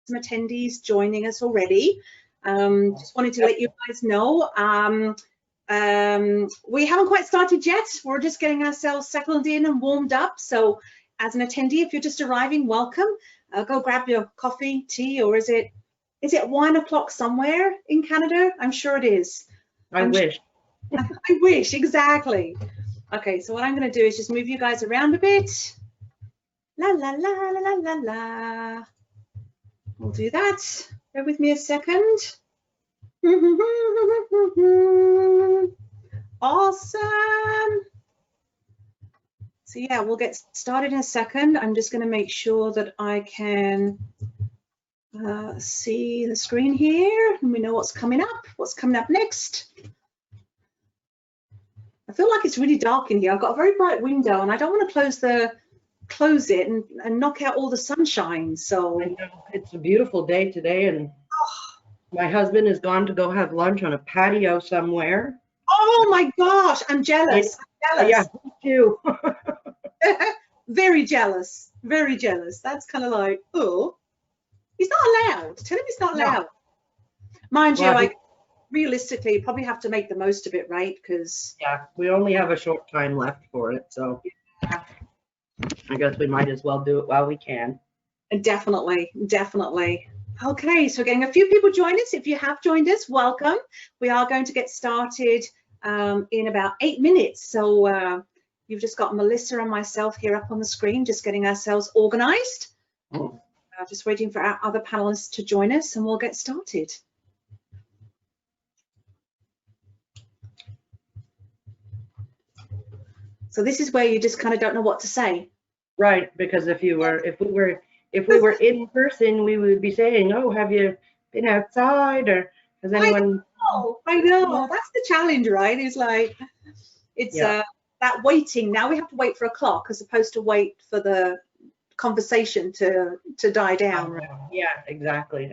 some attendees joining us already. Just wanted to let you guys know. We haven't quite started yet. We're just getting ourselves settled in and warmed up. So as an attendee, if you're just arriving, welcome. Go grab your coffee, tea, or is it 1 o'clock somewhere in Canada? I'm sure it is. I wish. I wish, exactly. Okay, so what I'm going to do is just move you guys around a bit. La, la, la, la, la, la, la. We'll do that. Bear with me a second. Awesome. So yeah, we'll get started in a second. I'm just going to make sure that I can see the screen here and we know what's coming up next. I feel like it's really dark in here. I've got a very bright window and I don't want to close it and knock out all the sunshine. So I know. It's a beautiful day today, and my husband is gone to go have lunch on a patio somewhere. Oh my gosh, I'm jealous. I'm jealous. Yeah, me too. Very jealous. Very jealous. That's kind of like, oh, he's not allowed. Tell him he's not allowed. Mind you, I realistically probably have to make the most of it, right? Because yeah, we only have a short time left for it, so yeah. I guess we might as well do it while we can. Definitely, definitely. Okay, so getting a few people join us. If you have joined us, welcome. We are going to get started in about 8 minutes. So you've just got Melissa and myself here up on the screen, just getting ourselves organized. Just waiting for our other panelists to join us and we'll get started. So this is where you just kind of don't know what to say. Right, because if we were in person, we would be saying, "Oh, have you been outside?" Or has anyone? I know. That's the challenge, right? It's like that waiting. Now we have to wait for a clock as opposed to wait for the conversation to die down. Right? Yeah, exactly.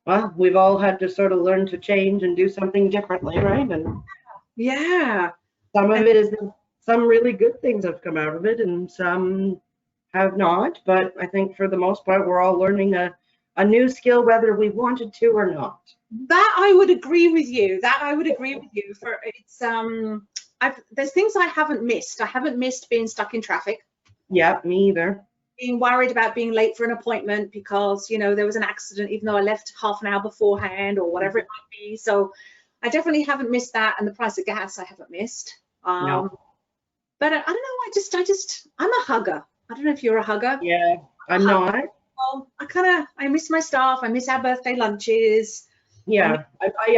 Well, we've all had to sort of learn to change and do something differently, right? And yeah, some of it is. Some really good things have come out of it and some have not, but I think for the most part we're all learning a new skill whether we wanted to or not. That I would agree with you. For it's there's things I haven't missed. I haven't missed being stuck in traffic. Yeah, me either. Being worried about being late for an appointment because, you know, there was an accident even though I left half an hour beforehand or whatever it might be. So I definitely haven't missed that, and the price of gas I haven't missed. No. But I don't know, I'm a hugger. I don't know if you're a hugger. Yeah, I'm not. Well, I miss my staff. I miss our birthday lunches. Yeah,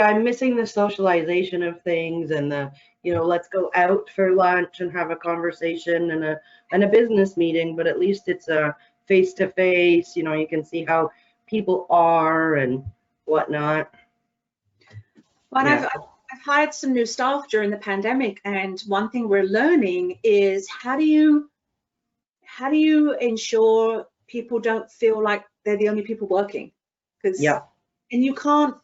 I'm missing the socialization of things and the, you know, let's go out for lunch and have a conversation and a business meeting, but at least it's a face-to-face, you know, you can see how people are and whatnot. Well, yeah. I've hired some new staff during the pandemic, and one thing we're learning is how do you ensure people don't feel like they're the only people working? Because and you can't.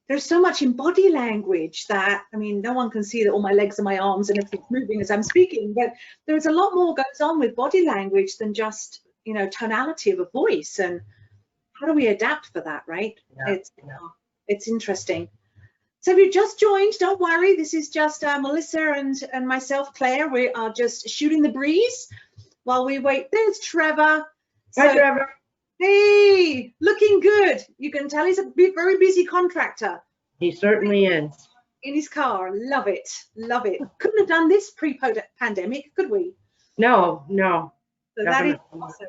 There's so much in body language that, I mean, no one can see that all my legs and my arms and everything's moving as I'm speaking, but there's a lot more goes on with body language than just, you know, tonality of a voice. And how do we adapt for that, right? Yeah. It's interesting. So if you just joined, don't worry. This is just Melissa and myself, Claire. We are just shooting the breeze while we wait. There's Trevor. Hi, Trevor. Hey, looking good. You can tell he's a very busy contractor. He certainly is. In his car. Love it. Love it. Couldn't have done this pre-pandemic, could we? No. So that is awesome.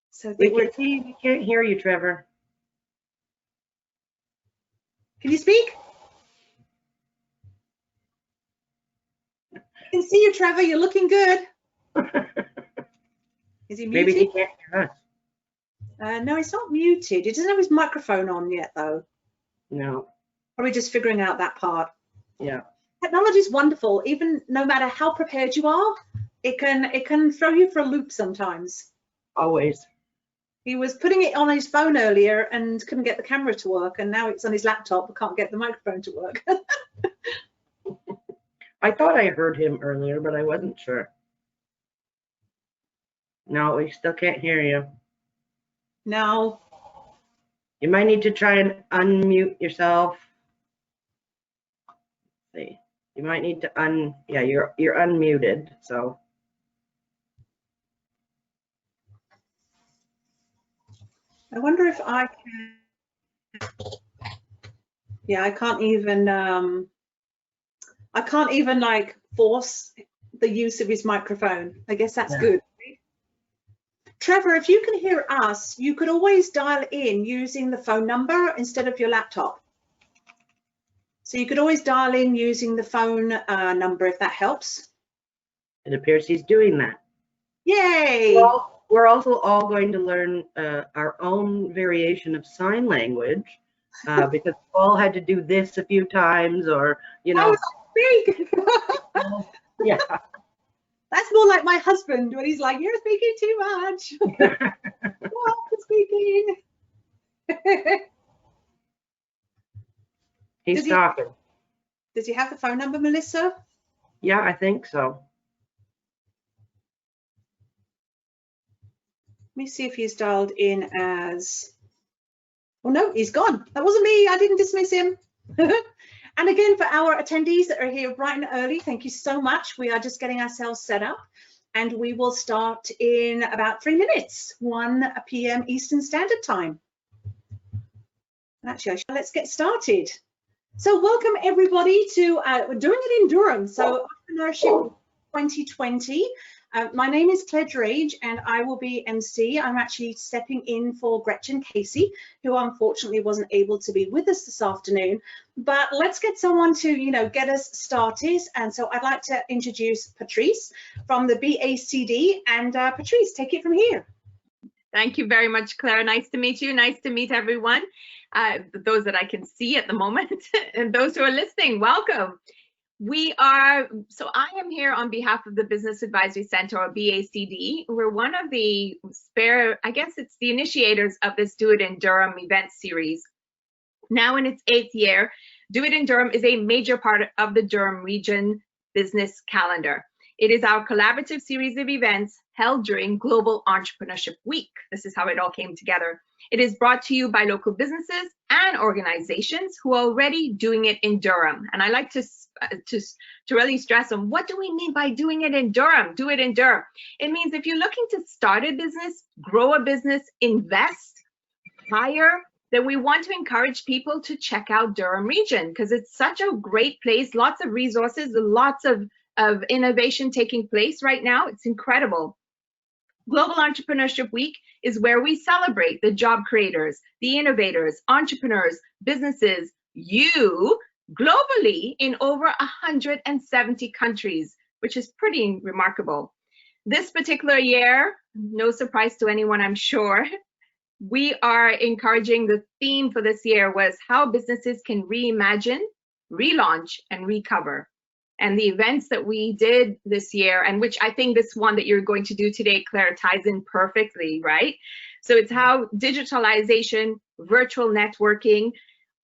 So we can't hear you, Trevor. Can you speak? I can see you, Trevor. You're looking good. Is he muted? Maybe he can't hear us. No, he's not muted. He doesn't have his microphone on yet, though. No. Probably just figuring out that part. Yeah. Technology is wonderful. Even no matter how prepared you are, it can throw you for a loop sometimes. Always. He was putting it on his phone earlier and couldn't get the camera to work, and now it's on his laptop but can't get the microphone to work. I thought I heard him earlier, but I wasn't sure. No, we still can't hear you. No. You might need to try and unmute yourself. Let's see. You might need to yeah, you're unmuted, so. I wonder if I can. Yeah, I can't even like force the use of his microphone. I guess that's good. Trevor, if you can hear us, you could always dial in using the phone number instead of your laptop. So you could always dial in using the phone number if that helps. It appears he's doing that. Yay! We're also all going to learn our own variation of sign language because Paul had to do this a few times, or, you know. Big. Yeah. That's more like my husband when he's like, "You're speaking too much." Well, I'm speaking. He's talking. Does he have the phone number, Melissa? Yeah, I think so. Let me see if he's dialed in as. Oh no, he's gone. That wasn't me. I didn't dismiss him. And again, for our attendees that are here bright and early, thank you so much. We are just getting ourselves set up, and we will start in about 3 minutes, 1 p.m. Eastern Standard Time. Actually, let's get started. So welcome everybody to, we're doing it in Durham, so Entrepreneurship 2020. My name is Claire Drage and I will be MC. I'm actually stepping in for Gretchen Casey, who unfortunately wasn't able to be with us this afternoon. But let's get someone to, you know, get us started. And so I'd like to introduce Patrice from the BACD. And Patrice, take it from here. Thank you very much, Claire. Nice to meet you. Nice to meet everyone. Those that I can see at the moment and those who are listening, welcome. I am here on behalf of the Business Advisory Center, or BACD. We're one of the it's the initiators of this Do It in Durham event series. Now in its 8th year, Do It in Durham is a major part of the Durham region business calendar. It is our collaborative series of events held during Global Entrepreneurship Week. This is how it all came together. It is brought to you by local businesses and organizations who are already doing it in Durham. And I like to really stress on what do we mean by doing it in Durham? Do it in Durham. It means if you're looking to start a business, grow a business, invest, hire, then we want to encourage people to check out Durham region because it's such a great place, lots of resources, lots of innovation taking place right now. It's incredible. Global Entrepreneurship Week is where we celebrate the job creators, the innovators, entrepreneurs, businesses, you, globally in over 170 countries, which is pretty remarkable. This particular year, no surprise to anyone, I'm sure, we are encouraging, the theme for this year was how businesses can reimagine, relaunch, and recover. And the events that we did this year, and which I think this one that you're going to do today, Claire, ties in perfectly, right? So it's how digitalization, virtual networking,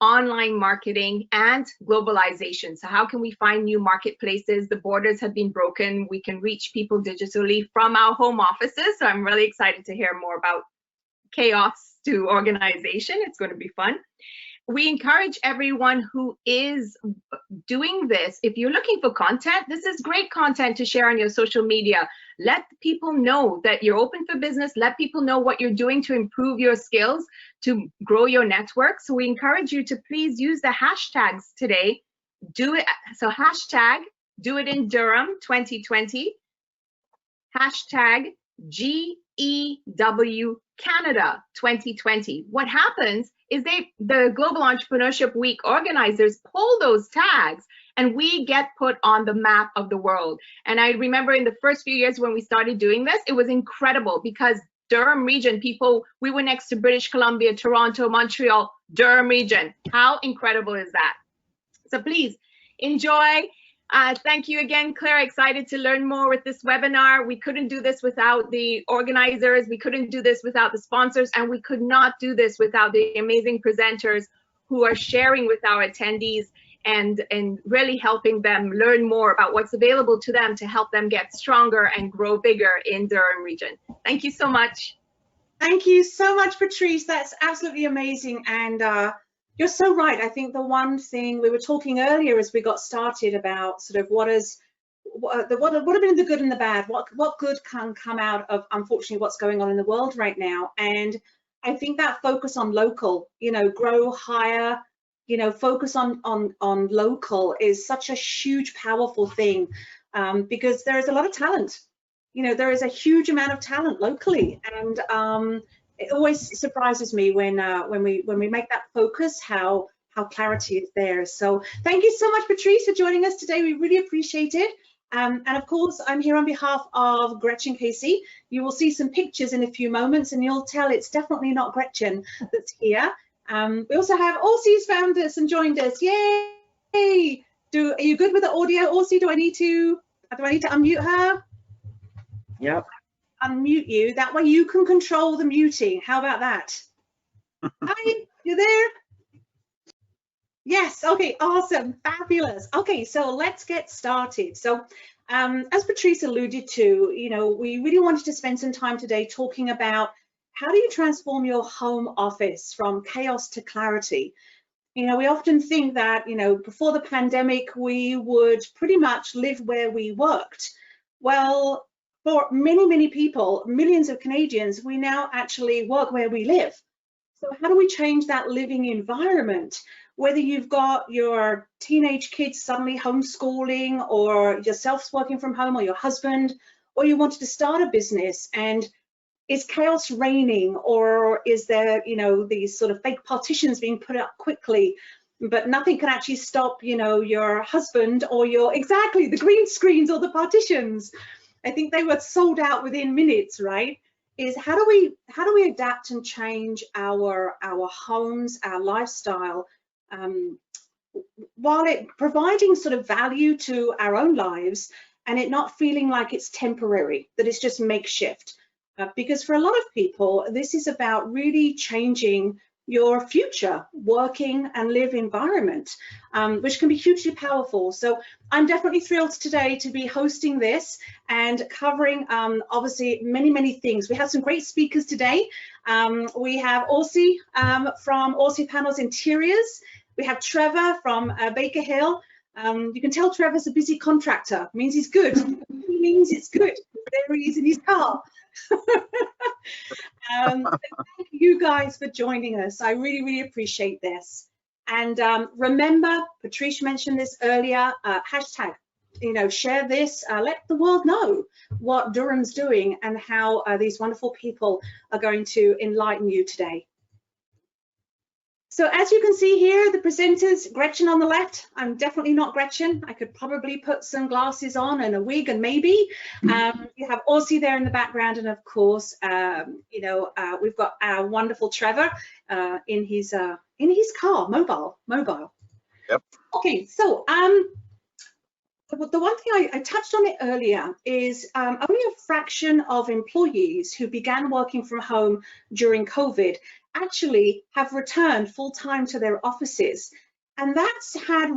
online marketing, and globalization. So how can we find new marketplaces? The borders have been broken. We can reach people digitally from our home offices. So I'm really excited to hear more about chaos to organization. It's going to be fun. We encourage everyone who is doing this, if you're looking for content, this is great content to share on your social media. Let people know that you're open for business. Let people know what you're doing to improve your skills, to grow your network. So we encourage you to please use the hashtags today. Do it. So hashtag Do It in Durham 2020, hashtag GEW Canada 2020. What happens is the Global Entrepreneurship Week organizers pull those tags and we get put on the map of the world. And I remember in the first few years when we started doing this, it was incredible because Durham region people, we were next to British Columbia, Toronto, Montreal, Durham region. How incredible is that? So please enjoy. Thank you again, Claire. Excited to learn more with this webinar. We couldn't do this without the organizers. We couldn't do this without the sponsors, and we could not do this without the amazing presenters who are sharing with our attendees and really helping them learn more about what's available to them to help them get stronger and grow bigger in Durham region. Thank you so much. Thank you so much, Patrice. That's absolutely amazing. And you're so right. I think the one thing we were talking earlier as we got started about sort of what have been the good and the bad, what good can come out of, unfortunately, what's going on in the world right now. And I think that focus on local, grow higher, focus on local is such a huge, powerful thing, because there is a lot of talent. There is a huge amount of talent locally, and it always surprises me when we make that focus, how clarity is there. So thank you so much, Patrice, for joining us today. We really appreciate it. And of course, I'm here on behalf of Gretchen Casey. You will see some pictures in a few moments, and you'll tell it's definitely not Gretchen that's here. We also have Orsi's found us and joined us. Yay! Are you good with the audio, Orsi? Do I need to unmute her? Yep. Unmute you. That way you can control the muting. How about that? Hi, you there? Yes. Okay. Awesome. Fabulous. Okay. So let's get started. So as Patrice alluded to, we really wanted to spend some time today talking about how do you transform your home office from chaos to clarity. We often think that, before the pandemic, we would pretty much live where we worked. Well, for many, many people, millions of Canadians, we now actually work where we live. So how do we change that living environment? Whether you've got your teenage kids suddenly homeschooling, or yourself working from home, or your husband, or you wanted to start a business, and is chaos reigning, or is there, these sort of fake partitions being put up quickly, but nothing can actually stop, your husband or the green screens or the partitions. I think they were sold out within minutes, right? Is how do we adapt and change our homes, our lifestyle, while it providing sort of value to our own lives, and it not feeling like it's temporary, that it's just makeshift. Because for a lot of people, this is about really changing your future working and live environment, which can be hugely powerful. So I'm definitely thrilled today to be hosting this and covering obviously many things. We have some great speakers today. We have Orsi from Orsi Panos Interiors. We have Trevor from Bakerhill. You can tell Trevor's a busy contractor. It means he's good. He means it's good. There he is in his car. Thank you guys for joining us. I really appreciate this. And remember, Patrice mentioned this earlier, hashtag, share this, let the world know what Durham's doing and how these wonderful people are going to enlighten you today. So as you can see here, the presenters, Gretchen on the left. I'm definitely not Gretchen. I could probably put some glasses on and a wig and maybe. You have Orsi there in the background, and of course, we've got our wonderful Trevor in his car, mobile. Yep. Okay, so the one thing I touched on it earlier is only a fraction of employees who began working from home during COVID actually have returned full-time to their offices. And that's had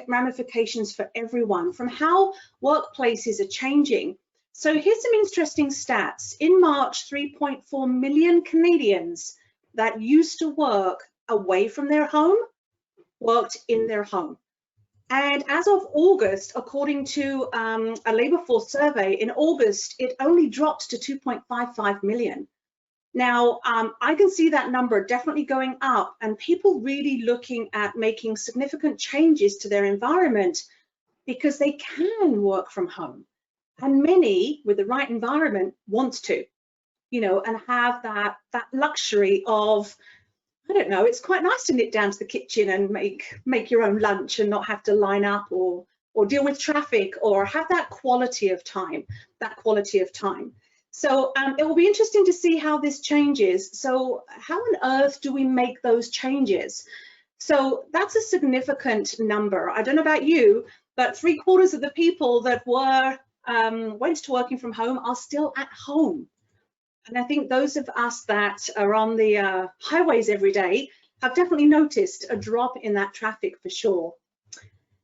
ramifications for everyone, from how workplaces are changing. So here's some interesting stats. In March, 3.4 million Canadians that used to work away from their home worked in their home. And as of August, according to a labour force survey, in August, it only dropped to 2.55 million. Now, I can see that number definitely going up, and people really looking at making significant changes to their environment because they can work from home. And many, with the right environment, want to, and have that luxury of, I don't know, it's quite nice to nip down to the kitchen and make your own lunch and not have to line up or deal with traffic, or have that quality of time, So it will be interesting to see how this changes. So how on earth do we make those changes? So that's a significant number. I don't know about you, but 3/4 of the people that went to working from home are still at home. And I think those of us that are on the highways every day have definitely noticed a drop in that traffic for sure.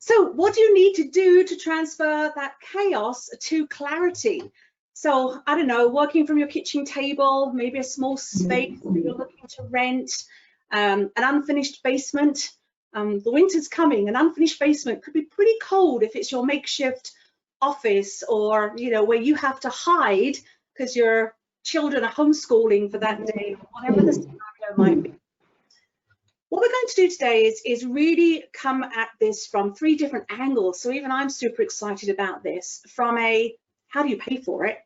So what do you need to do to transfer that chaos to clarity? So I don't know, working from your kitchen table, maybe a small space that you're looking to rent, an unfinished basement. The winter's coming. An unfinished basement could be pretty cold if it's your makeshift office, or where you have to hide because your children are homeschooling for that day, or whatever the scenario might be. What we're going to do today is really come at this from 3 different angles. So even I'm super excited about this, from a how do you pay for it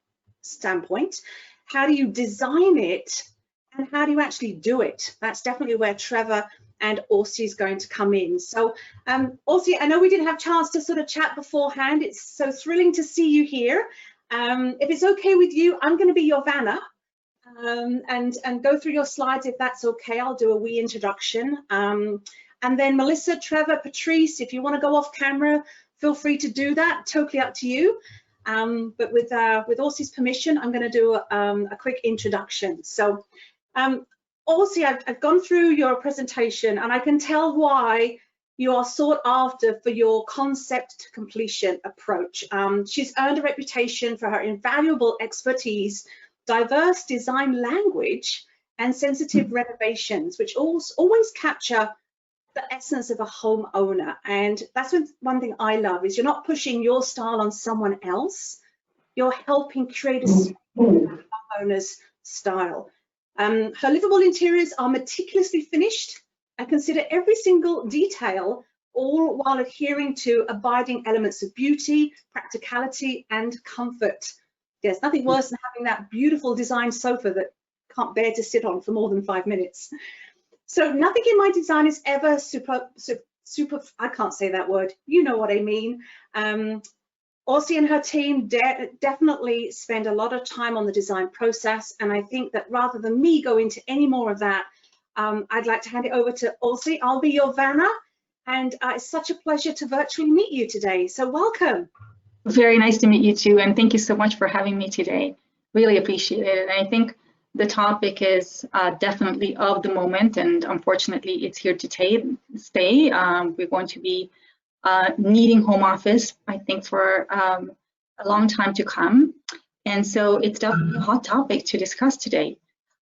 standpoint, how do you design it, and how do you actually do it? That's definitely where Trevor and Orsi is going to come in. So Orsi, I know we didn't have a chance to sort of chat beforehand. It's so thrilling to see you here. If it's okay with you, I'm going to be your Vanna and go through your slides if that's okay. I'll do a wee introduction. And then Melissa, Trevor, Patrice, if you want to go off camera, feel free to do that. Totally up to you. But with Orsi's permission, I'm going to do a quick introduction. So Orsi, I've gone through your presentation, and I can tell why you are sought after for your concept to completion approach. She's earned a reputation for her invaluable expertise, diverse design language, and sensitive renovations, which always capture the essence of a homeowner. And that's one thing I love, is you're not pushing your style on someone else. You're helping create a homeowner's style. Her livable interiors are meticulously finished. I consider every single detail, all while adhering to abiding elements of beauty, practicality, and comfort. There's nothing worse than having that beautiful design sofa that can't bear to sit on for more than 5 minutes. So nothing in my design is ever super, I can't say that word, you know what I mean. Orsi and her team definitely spend a lot of time on the design process, and I think that rather than me go into any more of that, I'd like to hand it over to Orsi. I'll be your Vanna, and it's such a pleasure to virtually meet you today, so welcome. Very nice to meet you too, and thank you so much for having me today. Really appreciate it. And I think the topic is definitely of the moment, and unfortunately it's here to stay. We're going to be needing home office, I think, for a long time to come. And so it's definitely a hot topic to discuss today.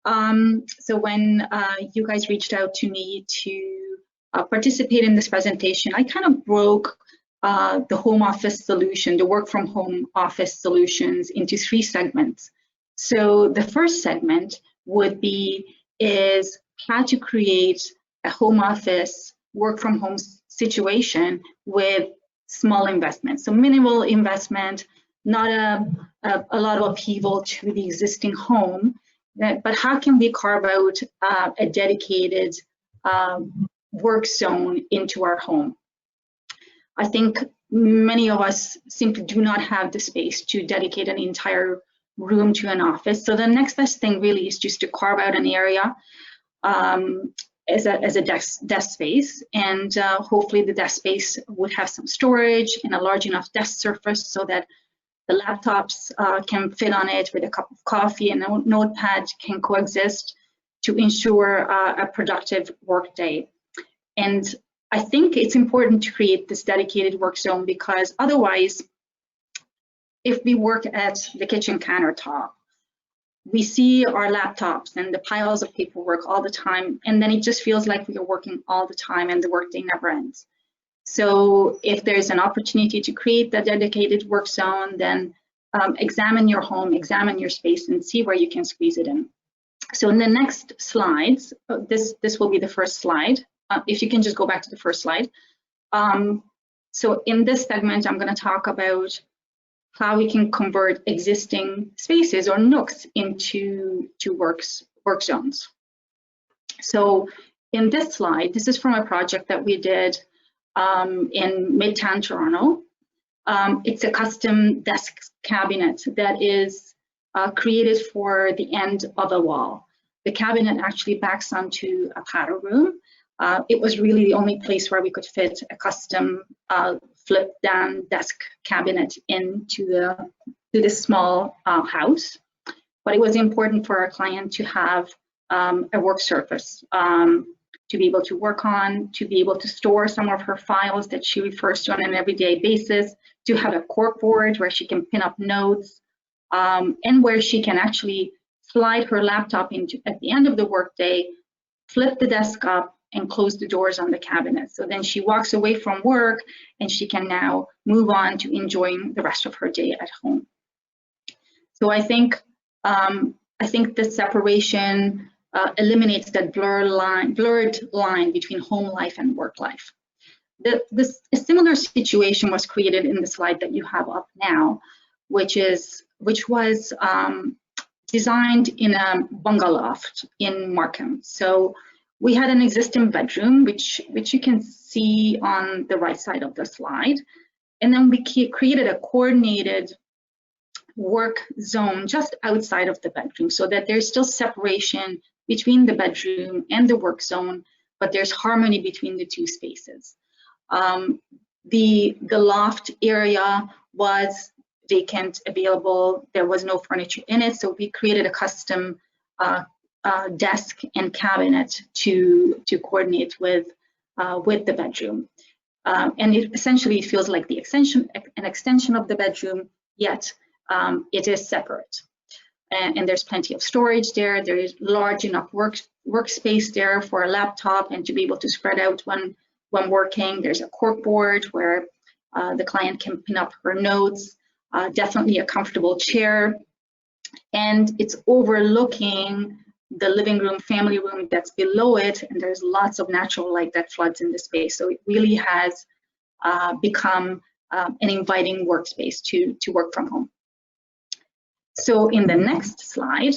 So when you guys reached out to me to participate in this presentation, I kind of broke the home office solution, the work from home office solutions, into 3 segments. So the first segment would be how to create a home office work from home situation with small investments. So minimal investment, not a lot of upheaval to the existing home, but how can we carve out a dedicated work zone into our home? I think many of us simply do not have the space to dedicate an entire room to an office. So the next best thing really is just to carve out an area as a desk space, and hopefully the desk space would have some storage and a large enough desk surface so that the laptops can fit on it with a cup of coffee, and a notepad can coexist to ensure a productive work day. And I think it's important to create this dedicated work zone, because otherwise, if we work at the kitchen countertop, we see our laptops and the piles of paperwork all the time, and then it just feels like we are working all the time and the workday never ends. So if there's an opportunity to create that dedicated work zone, then examine your home, examine your space, and see where you can squeeze it in. So in the next slides, this will be the first slide. If you can just go back to the first slide. So in this segment, I'm going to talk about how we can convert existing spaces or nooks into work zones. So in this slide, this is from a project that we did in Midtown Toronto. It's a custom desk cabinet that is created for the end of a wall. The cabinet actually backs onto a powder room. It was really the only place where we could fit a custom flip down desk cabinet into this small house. But it was important for our client to have a work surface to be able to work on, to be able to store some of her files that she refers to on an everyday basis, to have a corkboard where she can pin up notes, and where she can actually slide her laptop into at the end of the workday, flip the desk up, and close the doors on the cabinet. So then she walks away from work and she can now move on to enjoying the rest of her day at home. So I think this separation eliminates that blurred line between home life and work life. A similar situation was created in the slide that you have up now, which was designed in a bungalow loft in Markham. So we had an existing bedroom, which you can see on the right side of the slide. And then we created a coordinated work zone just outside of the bedroom so that there's still separation between the bedroom and the work zone, but there's harmony between the two spaces. The loft area was vacant, available. There was no furniture in it, so we created a custom desk and cabinet to coordinate with the bedroom, and it essentially feels like an extension of the bedroom, yet it is separate. And there's plenty of storage there. There is large enough workspace there for a laptop and to be able to spread out when working. There's a corkboard where the client can pin up her notes. Definitely a comfortable chair, and it's overlooking the living room, family room that's below it, and there's lots of natural light that floods in the space. So it really has become an inviting workspace to work from home. So in the next slide,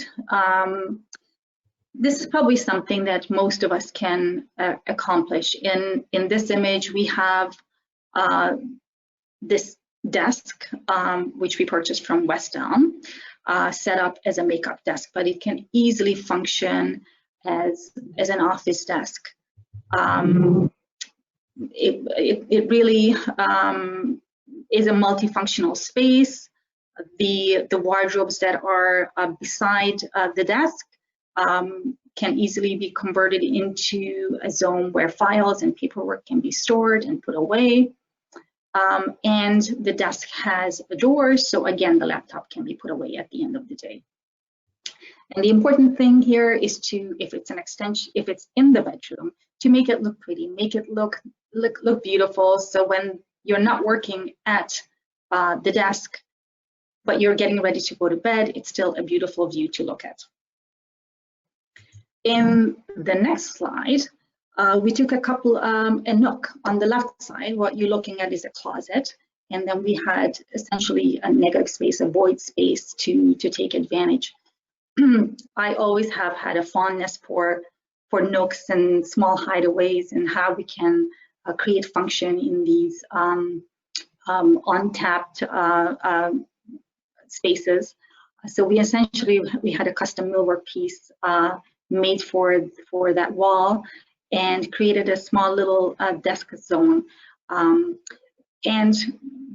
this is probably something that most of us can accomplish. In this image, we have this desk, which we purchased from West Elm, set up as a makeup desk, but it can easily function as an office desk. It really is a multifunctional space. The wardrobes that are beside the desk can easily be converted into a zone where files and paperwork can be stored and put away. And the desk has a door, so again, the laptop can be put away at the end of the day. And the important thing here is to, if it's an extension, if it's in the bedroom, to make it look pretty, make it look beautiful. So when you're not working at the desk, but you're getting ready to go to bed, it's still a beautiful view to look at. In the next slide, we took a nook on the left side. What you're looking at is a closet, and then we had essentially a negative space, a void space to take advantage. I always have had a fondness for nooks and small hideaways and how we can create function in these untapped spaces. So we had a custom millwork piece made for that wall, and created a small little desk zone. And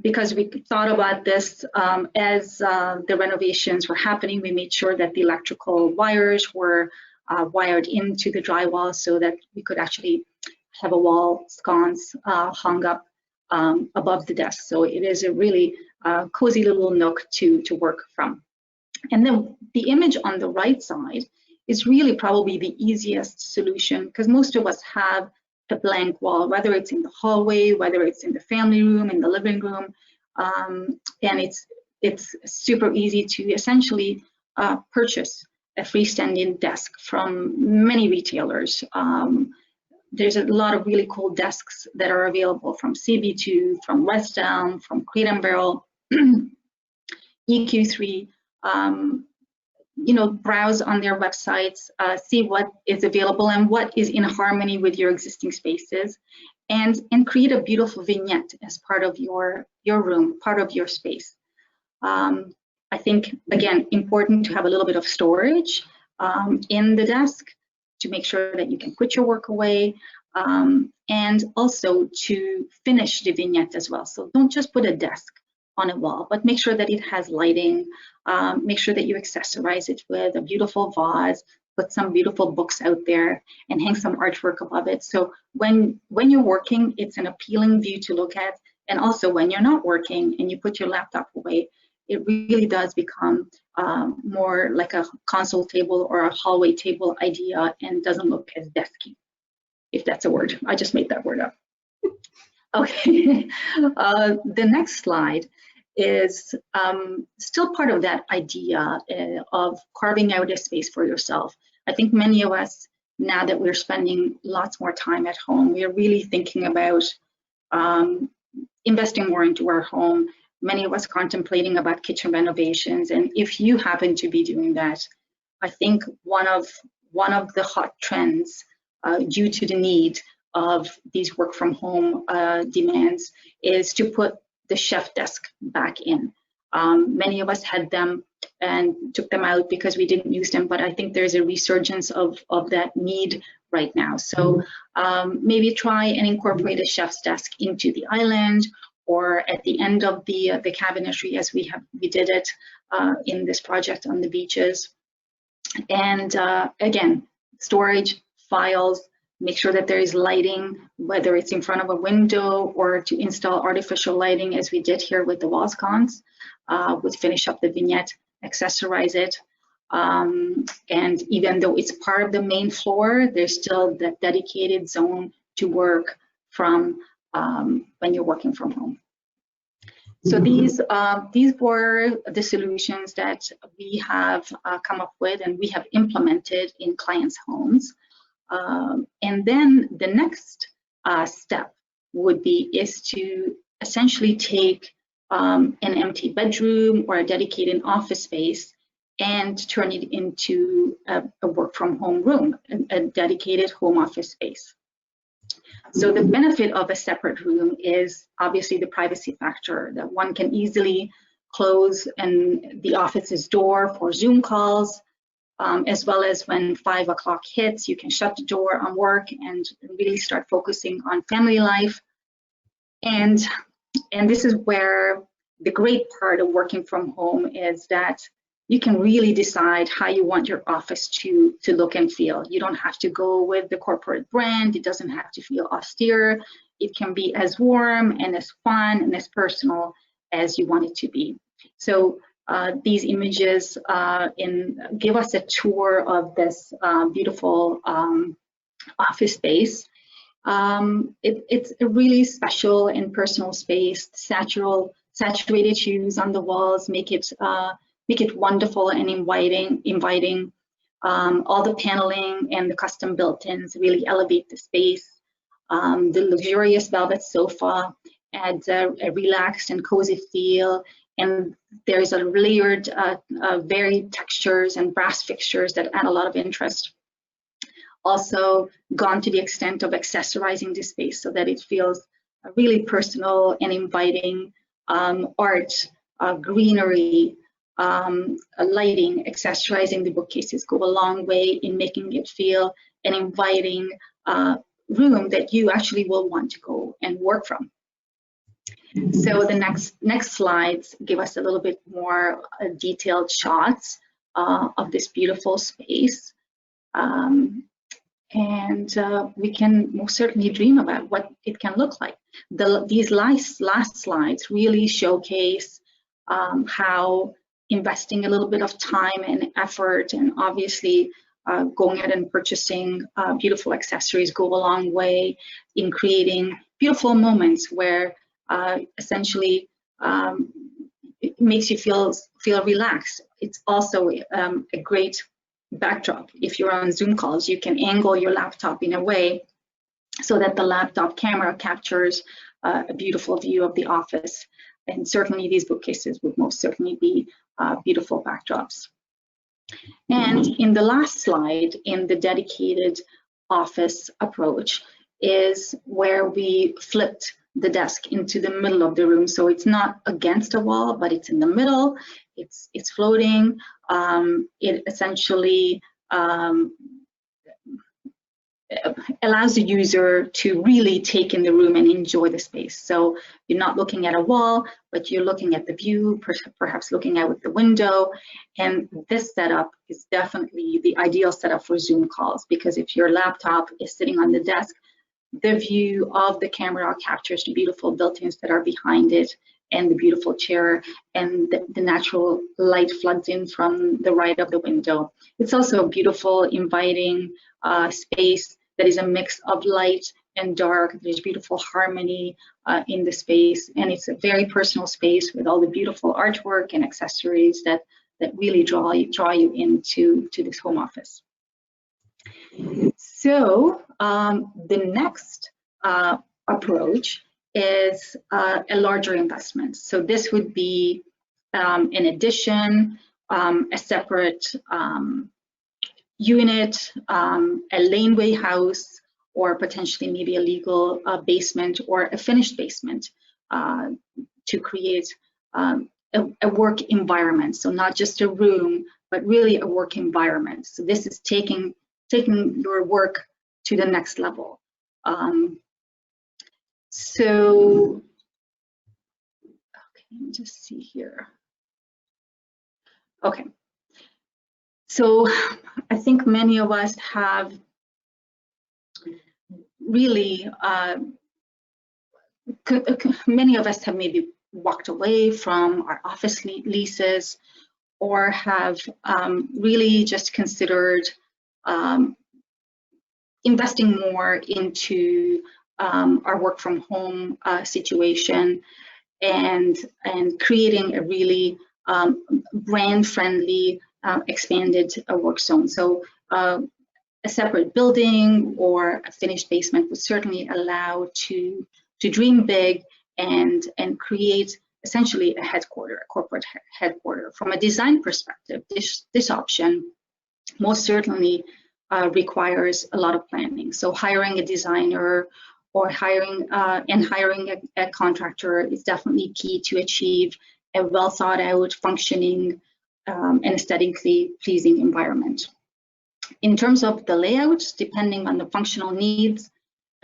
because we thought about this as the renovations were happening, we made sure that the electrical wires were wired into the drywall so that we could actually have a wall sconce hung up above the desk. So it is a really cozy little nook to work from. And then the image on the right side is really probably the easiest solution, because most of us have a blank wall, whether it's in the hallway, whether it's in the family room, in the living room, and it's super easy to essentially purchase a freestanding desk from many retailers. There's a lot of really cool desks that are available from CB2, from West Elm, from Crate and Barrel, EQ3. Browse on their websites, see what is available and what is in harmony with your existing spaces, and create a beautiful vignette as part of your room, part of your space. I think, again, important to have a little bit of storage in the desk to make sure that you can put your work away, and also to finish the vignette as well. So don't just put a desk on a wall, but make sure that it has lighting, make sure that you accessorize it with a beautiful vase, put some beautiful books out there, and hang some artwork above it. So when you're working, it's an appealing view to look at, and also when you're not working and you put your laptop away, it really does become more like a console table or a hallway table idea and doesn't look as desky, if that's a word. I just made that word up. Okay, the next slide is still part of that idea of carving out a space for yourself. I think many of us, now that we're spending lots more time at home, we're really thinking about investing more into our home. Many of us contemplating about kitchen renovations, and if you happen to be doing that, I think one of the hot trends due to the need of these work from home demands is to put the chef desk back in. Many of us had them and took them out because we didn't use them, but I think there's a resurgence of that need right now. So maybe try and incorporate a chef's desk into the island or at the end of the cabinetry, as we did it in this project on the beaches. And again, storage, files, make sure that there is lighting, whether it's in front of a window or to install artificial lighting, as we did here with the Wascons. We'd finish up the vignette, accessorize it. And even though it's part of the main floor, there's still that dedicated zone to work from when you're working from home. So these were the solutions that we have come up with and we have implemented in clients' homes. And then the next step would be to essentially take an empty bedroom or a dedicated office space and turn it into a work from home room, a dedicated home office space. So the benefit of a separate room is obviously the privacy factor, that one can easily close the office's door for Zoom calls, as well as when 5 o'clock hits, you can shut the door on work and really start focusing on family life. And this is where the great part of working from home is that you can really decide how you want your office to look and feel. You don't have to go with the corporate brand. It doesn't have to feel austere. It can be as warm and as fun and as personal as you want it to be. So these images give us a tour of this beautiful office space. It's a really special and personal space. Saturated hues on the walls make it wonderful and inviting. All the paneling and the custom built-ins really elevate the space. The luxurious velvet sofa adds a relaxed and cozy feel, and there's a layered, varied textures and brass fixtures that add a lot of interest. Also gone to the extent of accessorizing the space so that it feels really personal and inviting. Art, greenery, lighting, accessorizing the bookcases go a long way in making it feel an inviting room that you actually will want to go and work from. So the next slides give us a little bit more detailed shots of this beautiful space. And we can most certainly dream about what it can look like. These last slides really showcase how investing a little bit of time and effort, and obviously going out and purchasing beautiful accessories go a long way in creating beautiful moments where essentially it makes you feel relaxed. It's also a great backdrop. If you're on Zoom calls, you can angle your laptop in a way so that the laptop camera captures a beautiful view of the office. And certainly these bookcases would most certainly be beautiful backdrops. And in the last slide, in the dedicated office approach, is where we flipped the desk into the middle of the room. So it's not against a wall, but it's in the middle. It's floating. It essentially allows the user to really take in the room and enjoy the space. So you're not looking at a wall, but you're looking at the view, perhaps looking out the window. And this setup is definitely the ideal setup for Zoom calls, because if your laptop is sitting on the desk, the view of the camera captures the beautiful built-ins that are behind it, and the beautiful chair, and the natural light floods in from the right of the window. It's also a beautiful, inviting space that is a mix of light and dark. There's beautiful harmony in the space, and it's a very personal space with all the beautiful artwork and accessories that really draw you into this home office. So the next approach is a larger investment. So this would be an addition, a separate unit, a laneway house, or potentially maybe a legal basement or a finished basement to create a work environment. So not just a room, but really a work environment. So this is taking your work to the next level. So, okay, let me just see here. Okay, so I think many of us have really, many of us have maybe walked away from our office leases, or have really just considered investing more into our work from home situation, and creating a really brand friendly expanded work zone. So a separate building or a finished basement would certainly allow to dream big and create essentially a headquarter, a corporate headquarter. From a design perspective, this option most certainly requires a lot of planning. So hiring a designer or hiring a contractor is definitely key to achieve a well thought out, functioning, and aesthetically pleasing environment. In terms of the layout, depending on the functional needs,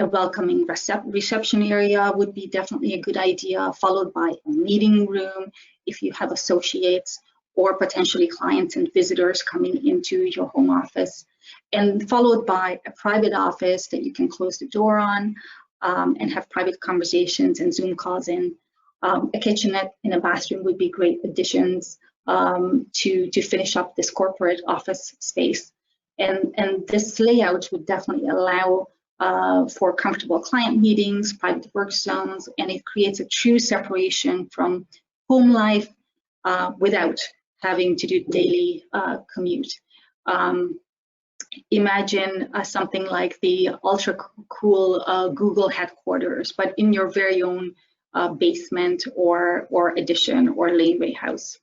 a welcoming reception area would be definitely a good idea, followed by a meeting room if you have associates or potentially clients and visitors coming into your home office, and followed by a private office that you can close the door on and have private conversations and Zoom calls in. A kitchenette and a bathroom would be great additions to finish up this corporate office space. And this layout would definitely allow for comfortable client meetings, private work zones, and it creates a true separation from home life without having to do daily commute. Imagine something like the ultra cool Google headquarters, but in your very own basement or addition or laneway house.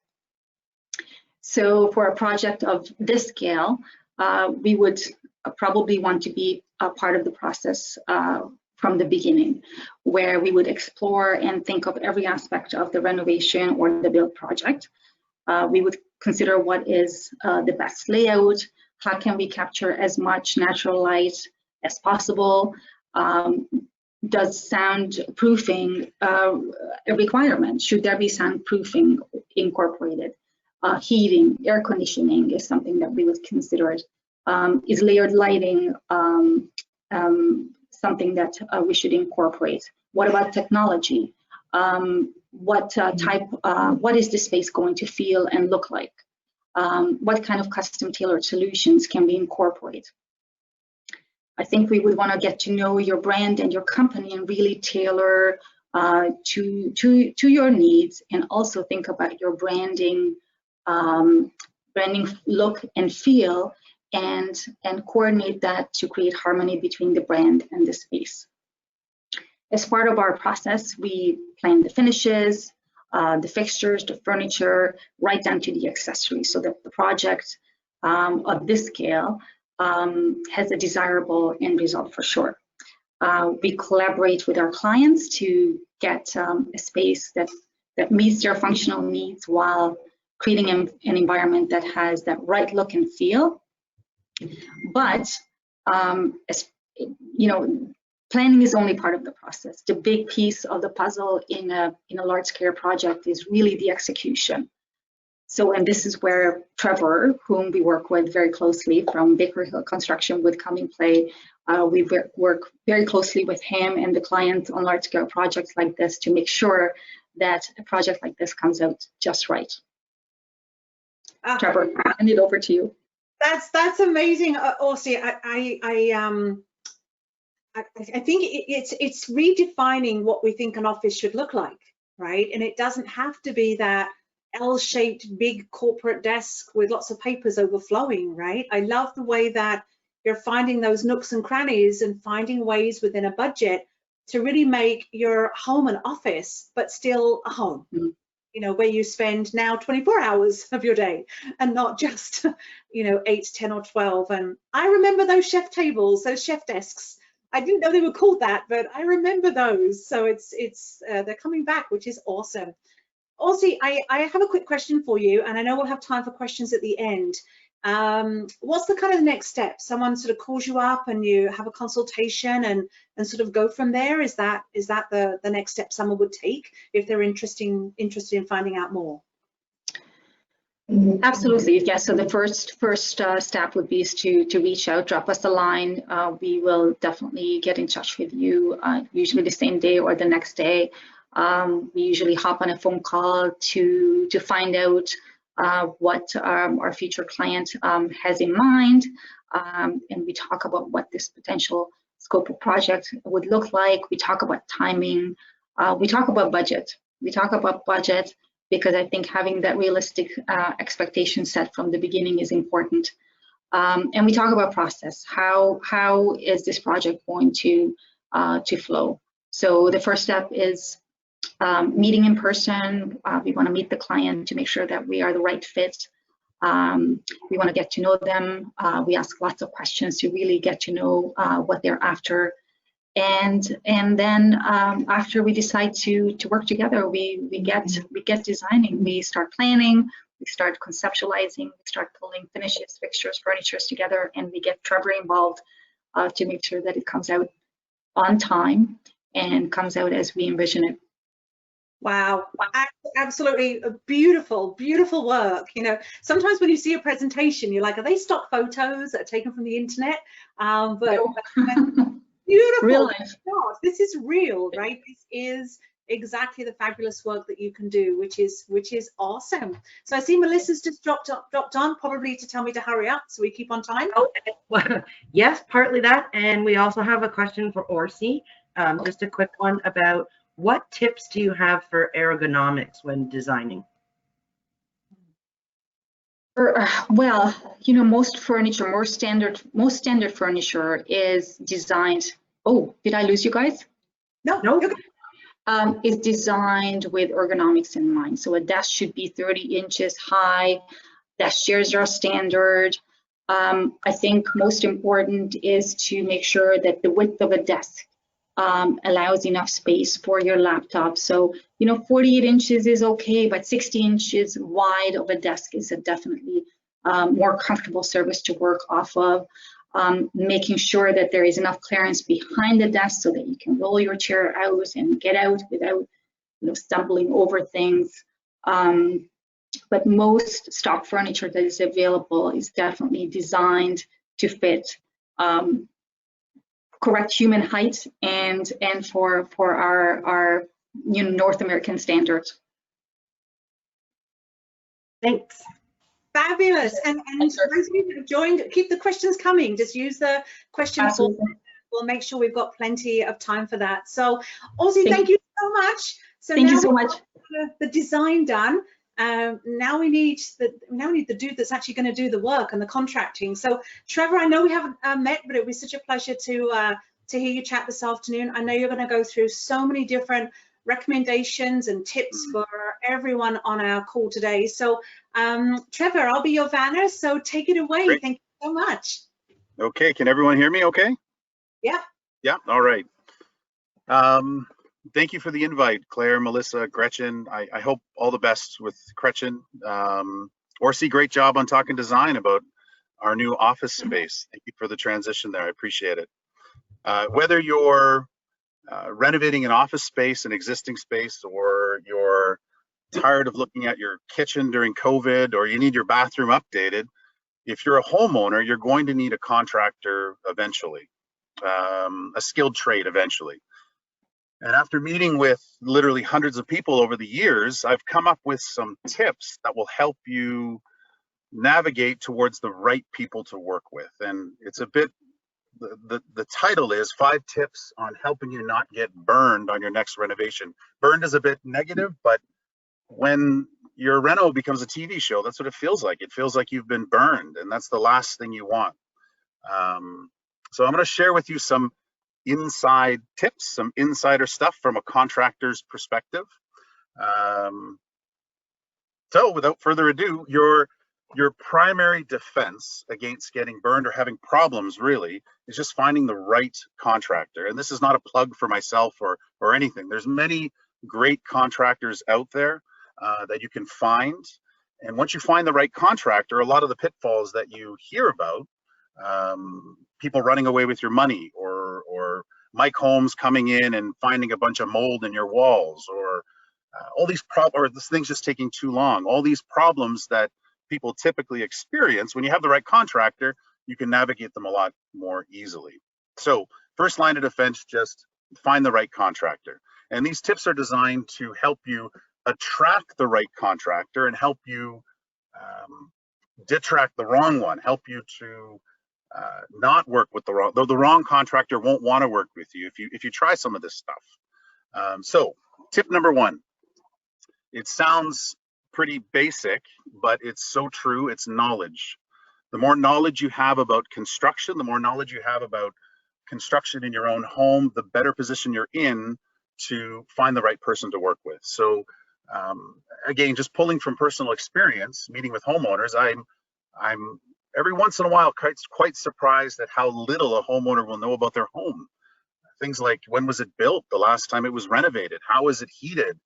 So for a project of this scale, we would probably want to be a part of the process from the beginning, where we would explore and think of every aspect of the renovation or the build project. We would consider what is the best layout, how can we capture as much natural light as possible, does soundproofing a requirement? Should there be soundproofing incorporated? Heating, air conditioning is something that we would consider. Is layered lighting something that we should incorporate? What about technology? What is the space going to feel and look like? What kind of custom tailored solutions can we incorporate? I think we would want to get to know your brand and your company and really tailor to your needs, and also think about your branding look and feel, and coordinate that to create harmony between the brand and the space. As part of our process, we plan the finishes, the fixtures, the furniture, right down to the accessories, so that the project of this scale has a desirable end result for sure. We collaborate with our clients to get a space that meets their functional needs while creating an environment that has that right look and feel. But as you know, planning is only part of the process. The big piece of the puzzle in a large-scale project is really the execution. So, and this is where Trevor, whom we work with very closely from Bakerhill Construction, would come in play. We work very closely with him and the clients on large-scale projects like this to make sure that a project like this comes out just right. Trevor, I hand it over to you. That's amazing, Orsi. I think it's redefining what we think an office should look like, right? And it doesn't have to be that L-shaped big corporate desk with lots of papers overflowing, right? I love the way that you're finding those nooks and crannies and finding ways within a budget to really make your home an office, but still a home. Mm-hmm. You know, where you spend now 24 hours of your day and not just, 8, 10 or 12. And I remember those chef tables, those chef desks. I didn't know they were called that, but I remember those. So they're coming back, which is awesome. Orsi, I have a quick question for you, and I know we'll have time for questions at the end. What's the kind of the next step? Someone sort of calls you up and you have a consultation and sort of go from there? Is that the next step someone would take if they're interested in finding out more? Absolutely, yes. So the first step would be to reach out, drop us a line. We will definitely get in touch with you, usually the same day or the next day. We usually hop on a phone call to find out what our future client has in mind, and we talk about what this potential scope of project would look like. We talk about timing. We talk about budget. Because I think having that realistic expectation set from the beginning is important. And we talk about process. How is this project going to flow? So the first step is meeting in person. We want to meet the client to make sure that we are the right fit. We want to get to know them. We ask lots of questions to really get to know what they're after. And then after we decide to work together, we get designing. We start planning. We start conceptualizing. We start pulling finishes, fixtures, furnitures together, and we get Trevor involved to make sure that it comes out on time and comes out as we envision it. Wow, absolutely beautiful, beautiful work. Sometimes when you see a presentation, you're like, are they stock photos that are taken from the internet? But beautiful. Real life. God, this is real, right? This is exactly the fabulous work that you can do, which is awesome. So I see Melissa's just dropped on, probably to tell me to hurry up so we keep on time. Oh, well, yes, partly that, and we also have a question for Orsi. Just a quick one about what tips do you have for ergonomics when designing? Well, most furniture, most standard furniture is designed. Oh, did I lose you guys? No. Is designed with ergonomics in mind. So a desk should be 30 inches high. Desk chairs are standard. I think most important is to make sure that the width of a desk allows enough space for your laptop. So, 48 inches is okay, but 60 inches wide of a desk is a definitely more comfortable surface to work off of. Making sure that there is enough clearance behind the desk so that you can roll your chair out and get out without, stumbling over things. But most stock furniture that is available is definitely designed to fit correct human height and for our North American standards. Thanks. Fabulous. And those of you that have joined, keep the questions coming. Just use the question form. We'll make sure we've got plenty of time for that. So Orsi, thank you so much. So thank you so much. The design done. Now we need the dude that's actually going to do the work and the contracting. So Trevor, I know we haven't met, but it was such a pleasure to hear you chat this afternoon. I know you're going to go through so many different recommendations and tips for everyone on our call today. So Trevor, I'll be your vanner, so take it away. Great. Thank you so much. Okay, can everyone hear me okay? Yeah, all right. Thank you for the invite, Claire, Melissa, Gretchen. I hope all the best with Gretchen. Orsi, great job on talking design about our new office space. Thank you for the transition there, I appreciate it. Whether you're renovating an office space, an existing space, or you're tired of looking at your kitchen during COVID, or you need your bathroom updated, if you're a homeowner, you're going to need a contractor eventually, a skilled trade eventually. And after meeting with literally hundreds of people over the years, I've come up with some tips that will help you navigate towards the right people to work with. And it's a bit, the title is 5 Tips on Helping You Not Get Burned on Your Next Renovation. Burned is a bit negative, but when your reno becomes a TV show, that's what it feels like. It feels like you've been burned, and that's the last thing you want. So I'm going to share with you some inside tips, some insider stuff from a contractor's perspective. So without further ado, your primary defense against getting burned or having problems really is just finding the right contractor. And this is not a plug for myself or anything. There's many great contractors out there that you can find. And once you find the right contractor, a lot of the pitfalls that you hear about, people running away with your money, or Mike Holmes coming in and finding a bunch of mold in your walls, or all these or this thing's just taking too long. All these problems that people typically experience, when you have the right contractor, you can navigate them a lot more easily. So first line of defense, just find the right contractor. And these tips are designed to help you attract the right contractor and help you detract the wrong one, help you to not work with the wrong contractor won't want to work with you if you try some of this stuff. So tip number 1, it sounds pretty basic, but it's so true. It's knowledge. The more knowledge you have about construction, the more knowledge you have about construction in your own home, the better position you're in to find the right person to work with. So again, just pulling from personal experience, meeting with homeowners, I'm every once in a while quite surprised at how little a homeowner will know about their home. Things like, when was it built? The last time it was renovated? How is it heated?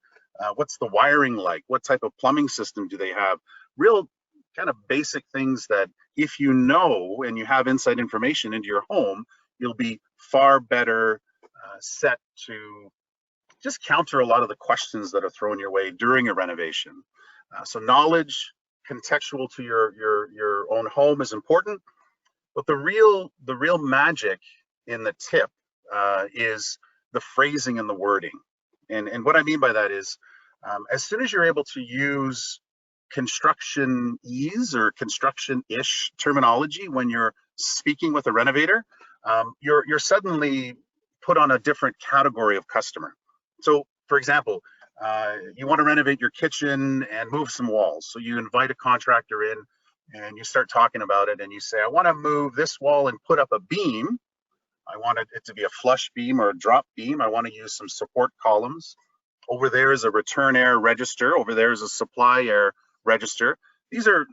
What's the wiring like? What type of plumbing system do they have? Real kind of basic things that if you know and you have inside information into your home, you'll be far better set to just counter a lot of the questions that are thrown your way during a renovation. So knowledge, contextual to your own home is important, but the real magic in the tip is the phrasing and the wording. And what I mean by that is, as soon as you're able to use construction-ease or construction-ish terminology when you're speaking with a renovator, you're suddenly put on a different category of customer. So, for example, you want to renovate your kitchen and move some walls. So you invite a contractor in and you start talking about it, and you say, I want to move this wall and put up a beam. I want it to be a flush beam or a drop beam. I want to use some support columns. Over there is a return air register. Over there is a supply air register. These are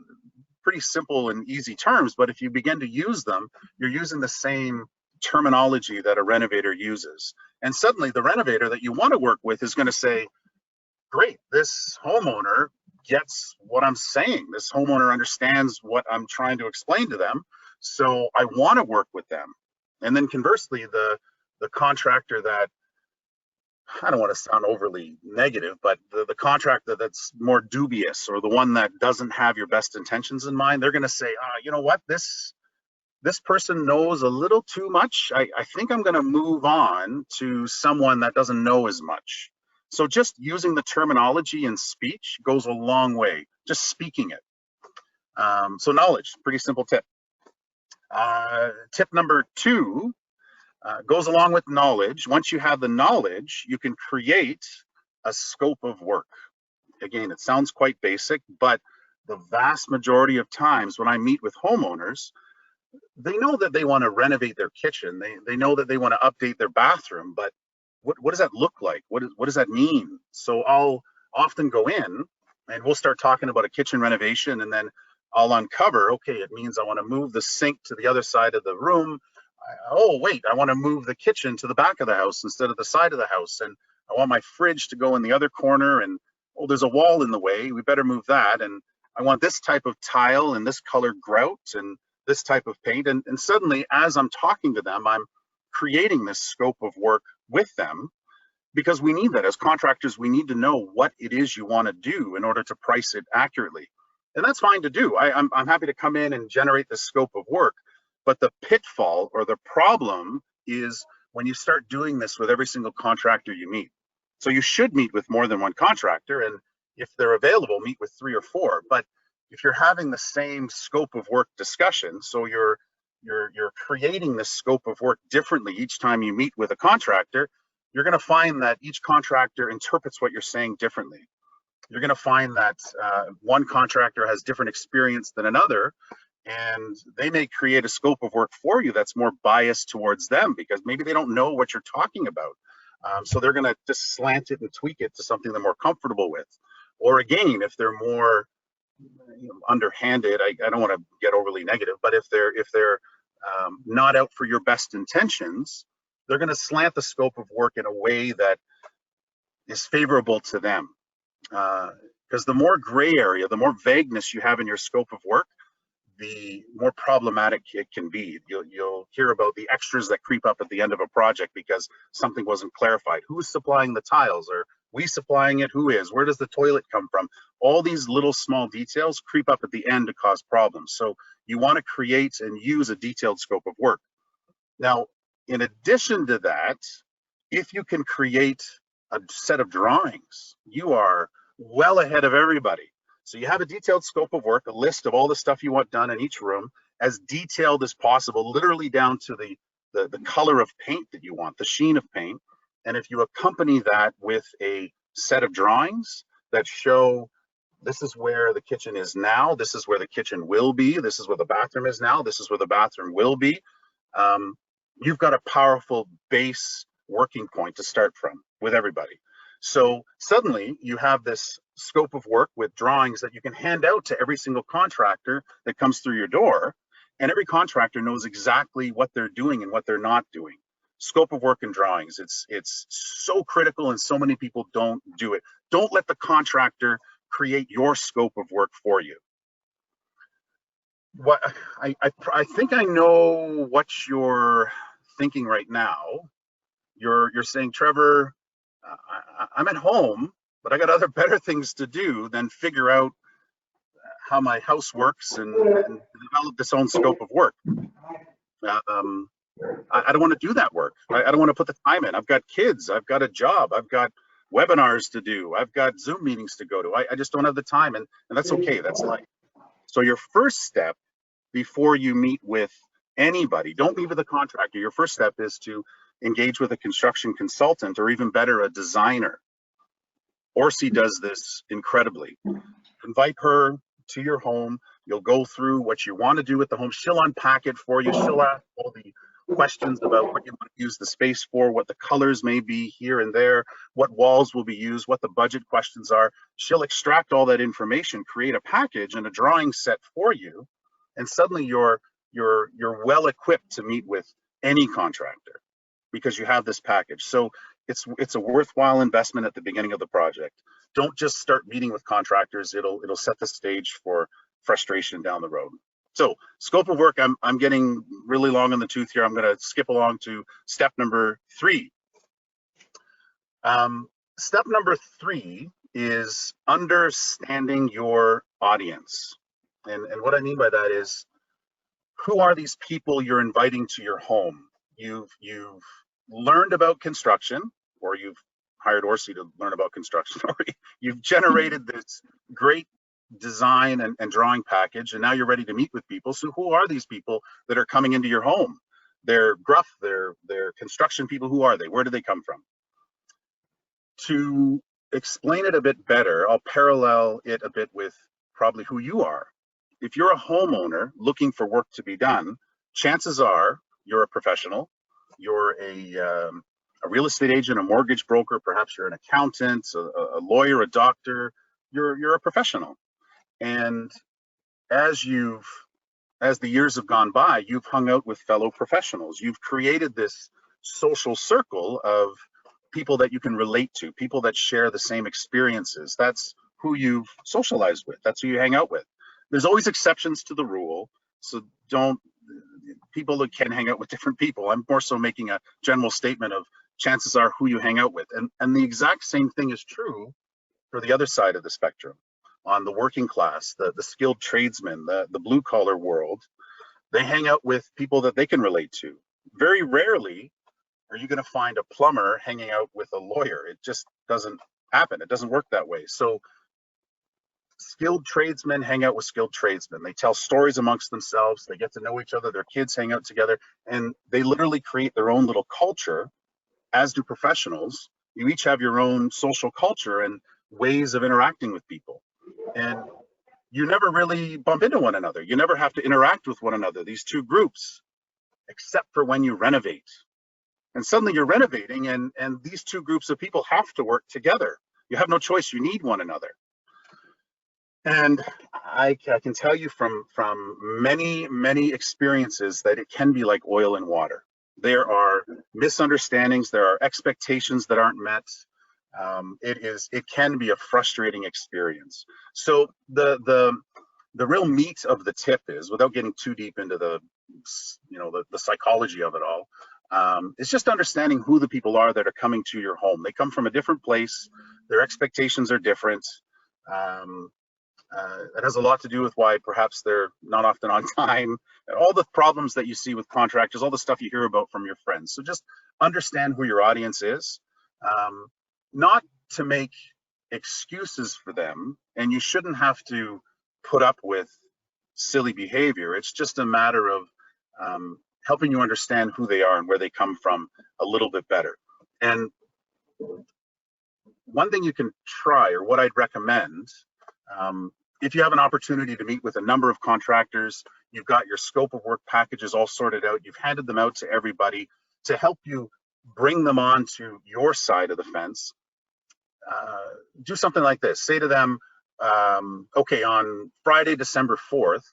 pretty simple and easy terms, but if you begin to use them, you're using the same terminology that a renovator uses. And suddenly the renovator that you want to work with is going to say, great, this homeowner gets what I'm saying. This homeowner understands what I'm trying to explain to them. So I want to work with them. And then conversely, the contractor that, I don't want to sound overly negative, but the contractor that's more dubious, or the one that doesn't have your best intentions in mind, they're going to say, you know what, this person knows a little too much. I think I'm going to move on to someone that doesn't know as much. So just using the terminology and speech goes a long way, just speaking it. So knowledge, pretty simple tip. Tip number 2 goes along with knowledge. Once you have the knowledge, you can create a scope of work. Again, it sounds quite basic, but the vast majority of times when I meet with homeowners, they know that they want to renovate their kitchen. They know that they want to update their bathroom, but what does that look like? What does that mean? So I'll often go in and we'll start talking about a kitchen renovation, and then I'll uncover, okay, it means I want to move the sink to the other side of the room. Oh, wait, I want to move the kitchen to the back of the house instead of the side of the house. And I want my fridge to go in the other corner, and oh, there's a wall in the way. We better move that. And I want this type of tile and this color grout and this type of paint. And suddenly, as I'm talking to them, I'm creating this scope of work with them, because we need that. As contractors, we need to know what it is you want to do in order to price it accurately. And that's fine to do. I'm happy to come in and generate the scope of work. But the pitfall or the problem is when you start doing this with every single contractor you meet. So you should meet with more than one contractor, and if they're available, meet with 3 or 4. But if you're having the same scope of work discussion, so you're creating the scope of work differently each time you meet with a contractor, you're going to find that each contractor interprets what you're saying differently. You're going to find that one contractor has different experience than another, and they may create a scope of work for you that's more biased towards them because maybe they don't know what you're talking about. So they're going to just slant it and tweak it to something they're more comfortable with. Or again, if they're more underhanded, I don't want to get overly negative, but if they're not out for your best intentions, they're going to slant the scope of work in a way that is favorable to them. Because the more gray area, the more vagueness you have in your scope of work, the more problematic it can be. You'll hear about the extras that creep up at the end of a project because something wasn't clarified. Who's supplying the tiles? Are we supplying it? Who is? Where does the toilet come from? All these little small details creep up at the end to cause problems. So you want to create and use a detailed scope of work. Now, in addition to that, if you can create a set of drawings, you are well ahead of everybody. So you have a detailed scope of work, a list of all the stuff you want done in each room, as detailed as possible, literally down to the color of paint that you want, the sheen of paint. And if you accompany that with a set of drawings that show this is where the kitchen is now, this is where the kitchen will be, this is where the bathroom is now, this is where the bathroom will be, you've got a powerful base working point to start from with everybody. So suddenly you have this scope of work with drawings that you can hand out to every single contractor that comes through your door, and every contractor knows exactly what they're doing and what they're not doing. Scope of work and drawings, it's so critical, and so many people don't do it. Don't let the contractor create your scope of work for you. What I think I know what you're thinking right now. You're saying, Trevor, I'm at home, but I got other better things to do than figure out how my house works and develop its own scope of work. I don't want to do that work. I don't want to put the time in. I've got kids, I've got a job, I've got webinars to do, I've got Zoom meetings to go to. I just don't have the time, and that's okay, that's life. So your first step before you meet with anybody, don't meet with a contractor. Your first step is to engage with a construction consultant, or even better, a designer. Orsi does this incredibly. Invite her to your home. You'll go through what you want to do with the home. She'll unpack it for you. She'll ask all the questions about what you want to use the space for, what the colors may be here and there, what walls will be used, what the budget questions are. She'll extract all that information, create a package and a drawing set for you, and suddenly you're well equipped to meet with any contractor because you have this package. So it's a worthwhile investment at the beginning of the project. Don't just start meeting with contractors. It'll set the stage for frustration down the road. So scope of work, I'm getting really long in the tooth here. I'm going to skip along to step number 3. Step number 3 is understanding your audience. And what I mean by that is, who are these people you're inviting to your home? You've learned about construction, or you've hired Orsi to learn about construction, or you've generated this great design and drawing package, and now you're ready to meet with people. So who are these people that are coming into your home? They're gruff, they're construction people. Who are they? Where do they come from? To explain it a bit better, I'll parallel it a bit with probably who you are. If you're a homeowner looking for work to be done, chances are you're a professional. You're a real estate agent, a mortgage broker, perhaps you're an accountant, a lawyer, a doctor. You're a professional. And as the years have gone by, you've hung out with fellow professionals. You've created this social circle of people that you can relate to, people that share the same experiences. That's who you've socialized with. That's who you hang out with. There's always exceptions to the rule, so people that can hang out with different people. I'm more so making a general statement of chances are who you hang out with. And the exact same thing is true for the other side of the spectrum. On the working class, the skilled tradesmen, the blue collar world, they hang out with people that they can relate to. Very rarely are you going to find a plumber hanging out with a lawyer? It just doesn't happen. It doesn't work that way. So skilled tradesmen hang out with skilled tradesmen. They tell stories amongst themselves. They get to know each other. Their kids hang out together, and they literally create their own little culture, as do professionals. You each have your own social culture and ways of interacting with people. And you never really bump into one another. You never have to interact with one another, these two groups, except for when you renovate. And suddenly you're renovating, and these two groups of people have to work together. You have no choice. You need one another. And I can tell you from many experiences that it can be like oil and water. There are misunderstandings. There are expectations that aren't met. It can be a frustrating experience. So the real meat of the tip is, without getting too deep into the psychology of it all, it's just understanding who the people are that are coming to your home. They come from a different place. Their expectations are different. It has a lot to do with why perhaps they're not often on time, and all the problems that you see with contractors, all the stuff you hear about from your friends. So just understand who your audience is, not to make excuses for them, and you shouldn't have to put up with silly behavior. It's just a matter of helping you understand who they are and where they come from a little bit better. And one thing you can try, or what I'd recommend, if you have an opportunity to meet with a number of contractors, you've got your scope of work packages all sorted out, you've handed them out to everybody to help you bring them on to your side of the fence, do something like this. Say to them, okay, on Friday, December 4th,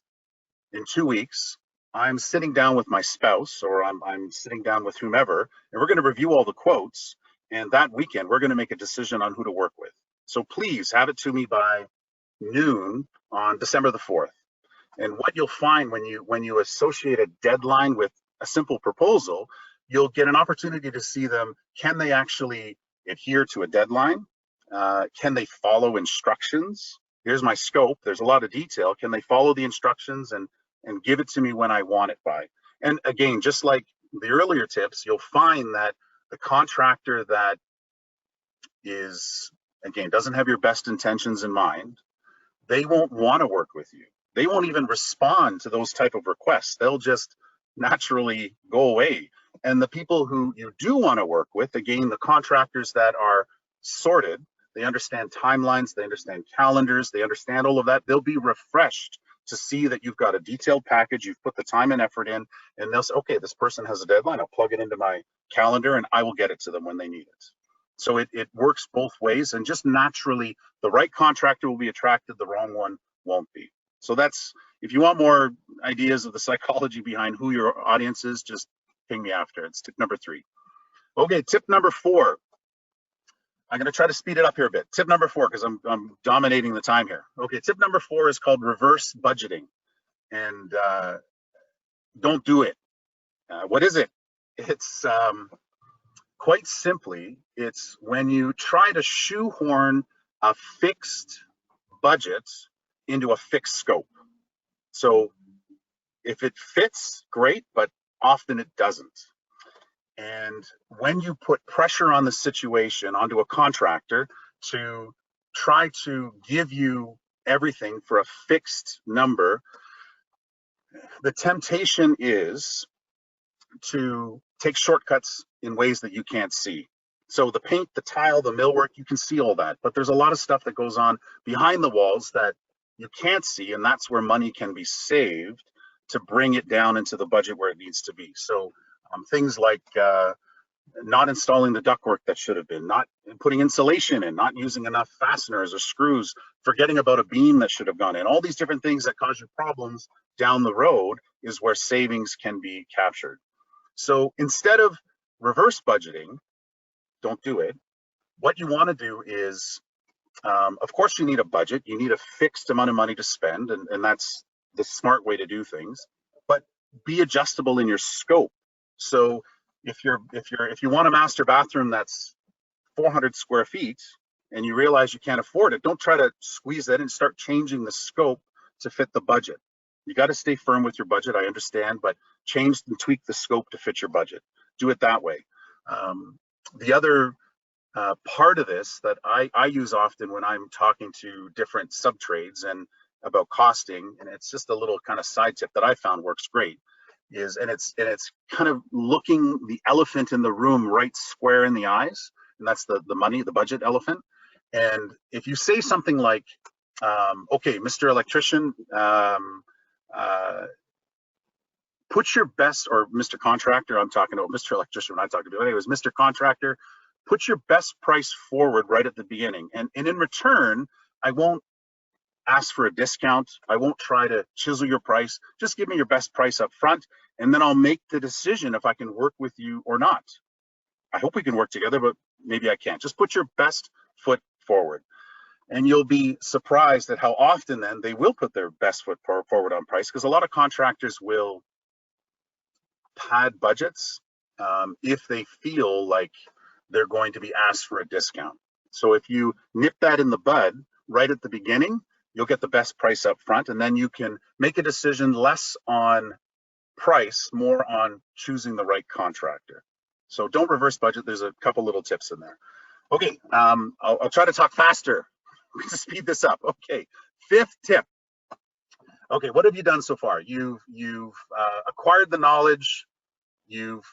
in 2 weeks, I'm sitting down with my spouse, or I'm sitting down with whomever, and we're going to review all the quotes, and that weekend, we're going to make a decision on who to work with. So please have it to me by noon on December the 4th. And what you'll find when you associate a deadline with a simple proposal, you'll get an opportunity to see them. Can they actually adhere to a deadline? Can they follow instructions? Here's my scope. There's a lot of detail. Can they follow the instructions and give it to me when I want it by? And again, just like the earlier tips, you'll find that the contractor that is, again, doesn't have your best intentions in mind, they won't want to work with you. They won't even respond to those type of requests. They'll just naturally go away. And the people who you do want to work with, again, the contractors that are sorted, they understand timelines, they understand calendars, they understand all of that. They'll be refreshed to see that you've got a detailed package, you've put the time and effort in, and they'll say, okay, this person has a deadline, I'll plug it into my calendar and I will get it to them when they need it. So it works both ways, and just naturally, the right contractor will be attracted, the wrong one won't be. So that's, if you want more ideas of the psychology behind who your audience is, just ping me after. It's tip number 3. Okay, tip number 4. I'm going to try to speed it up here a bit. Tip number 4, because I'm dominating the time here. Okay, tip number 4 is called reverse budgeting. And don't do it. What is it? It's quite simply, it's when you try to shoehorn a fixed budget into a fixed scope. So if it fits, great, but often it doesn't. And when you put pressure on the situation, onto a contractor to try to give you everything for a fixed number, the temptation is to take shortcuts in ways that you can't see. So the paint, the tile, the millwork, you can see all that, but there's a lot of stuff that goes on behind the walls that you can't see, and that's where money can be saved to bring it down into the budget where it needs to be. So things like not installing the ductwork that should have been, not putting insulation in, not using enough fasteners or screws, forgetting about a beam that should have gone in. All these different things that cause you problems down the road is where savings can be captured. So instead of reverse budgeting, don't do it. What you want to do is, of course, you need a budget. You need a fixed amount of money to spend, and that's the smart way to do things. But be adjustable in your scope. So if you want a master bathroom that's 400 square feet and you realize you can't afford it, don't try to squeeze that in. Start changing the scope to fit the budget. You got to stay firm with your budget, I understand, but change and tweak the scope to fit your budget. Do it that way. The other part of this that I use often when I'm talking to different sub-trades and about costing, and it's just a little kind of side tip that I found works great, is, and it's kind of looking the elephant in the room right square in the eyes, and that's the money, the budget elephant. And if you say something like, okay, Mr. Electrician, put your best, or Mr. Contractor, I'm talking about Mr. Electrician when I talk to you, anyways, Mr. Contractor, put your best price forward right at the beginning. And in return, I won't ask for a discount. I won't try to chisel your price. Just give me your best price up front, and then I'll make the decision if I can work with you or not. I hope we can work together, but maybe I can't. Just put your best foot forward. And you'll be surprised at how often then they will put their best foot forward on price, because a lot of contractors will pad budgets if they feel like they're going to be asked for a discount. So if you nip that in the bud right at the beginning, you'll get the best price up front, and then you can make a decision less on price, more on choosing the right contractor. So don't reverse budget. There's a couple little tips in there. Okay, I'll try to talk faster to speed this up. Okay, 5th tip. Okay, what have you done so far? You've acquired the knowledge, you've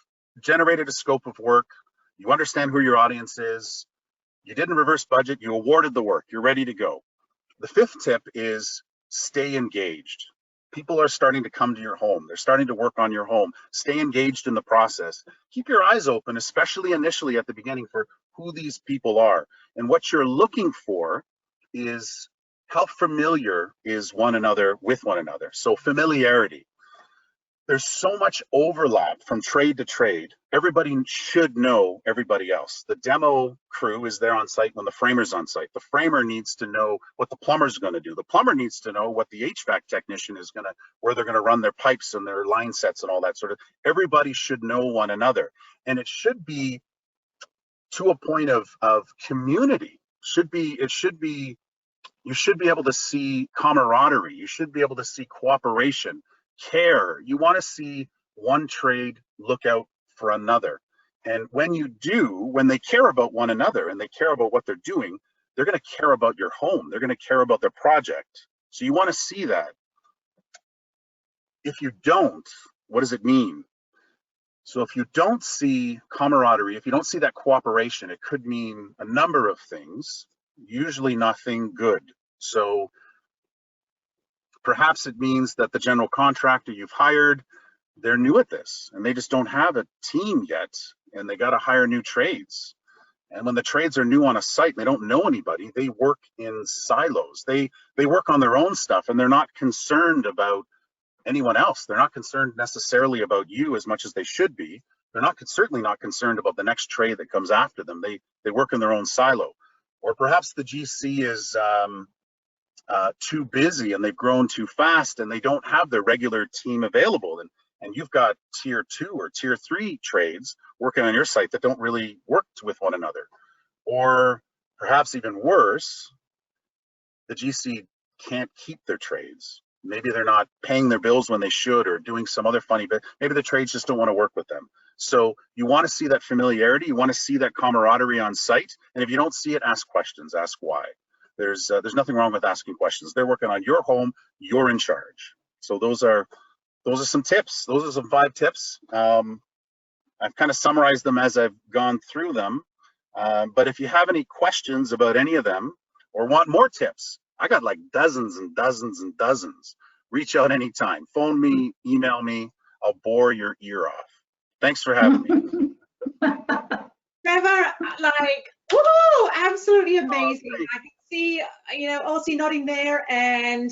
generated a scope of work, you understand who your audience is, you didn't reverse budget, you awarded the work, you're ready to go. The 5th tip is stay engaged. People are starting to come to your home. They're starting to work on your home. Stay engaged in the process. Keep your eyes open, especially initially at the beginning, for who these people are. And what you're looking for is how familiar is one another with one another. So familiarity. There's so much overlap from trade to trade. Everybody should know everybody else. The demo crew is there on site when the framer's on site. The framer needs to know what the plumber's going to do. The plumber needs to know what the HVAC technician is going to, where they're going to run their pipes and their line sets and all that sort of. Everybody should know one another. And it should be to a point of community. You should be able to see camaraderie. You should be able to see cooperation, care. You want to see one trade look out for another. And when you do, when they care about one another and they care about what they're doing, they're going to care about your home. They're going to care about their project. So you want to see that. If you don't, what does it mean? So if you don't see camaraderie, if you don't see that cooperation, it could mean a number of things, usually nothing good. So perhaps it means that the general contractor you've hired, they're new at this and they just don't have a team yet, and they got to hire new trades. And when the trades are new on a site, they don't know anybody. They work in silos. They work on their own stuff, and they're not concerned about anyone else. They're not concerned necessarily about you as much as they should be. They're certainly not concerned about the next trade that comes after them. They work in their own silo. Or perhaps the GC is too busy and they've grown too fast and they don't have their regular team available. And you've got tier 2 or tier 3 trades working on your site that don't really work with one another. Or perhaps even worse, the GC can't keep their trades. Maybe they're not paying their bills when they should, or doing some other funny bit. Maybe the trades just don't want to work with them. So you want to see that familiarity. You want to see that camaraderie on site. And if you don't see it, ask questions. Ask why. There's nothing wrong with asking questions. They're working on your home. You're in charge. So those are some tips. Those are some 5 tips. I've kind of summarized them as I've gone through them. But if you have any questions about any of them or want more tips, I got like dozens and dozens and dozens. Reach out anytime. Phone me, email me. I'll bore your ear off. Thanks for having me. Trevor, like, woohoo, absolutely amazing. I can see, Orsi nodding there, and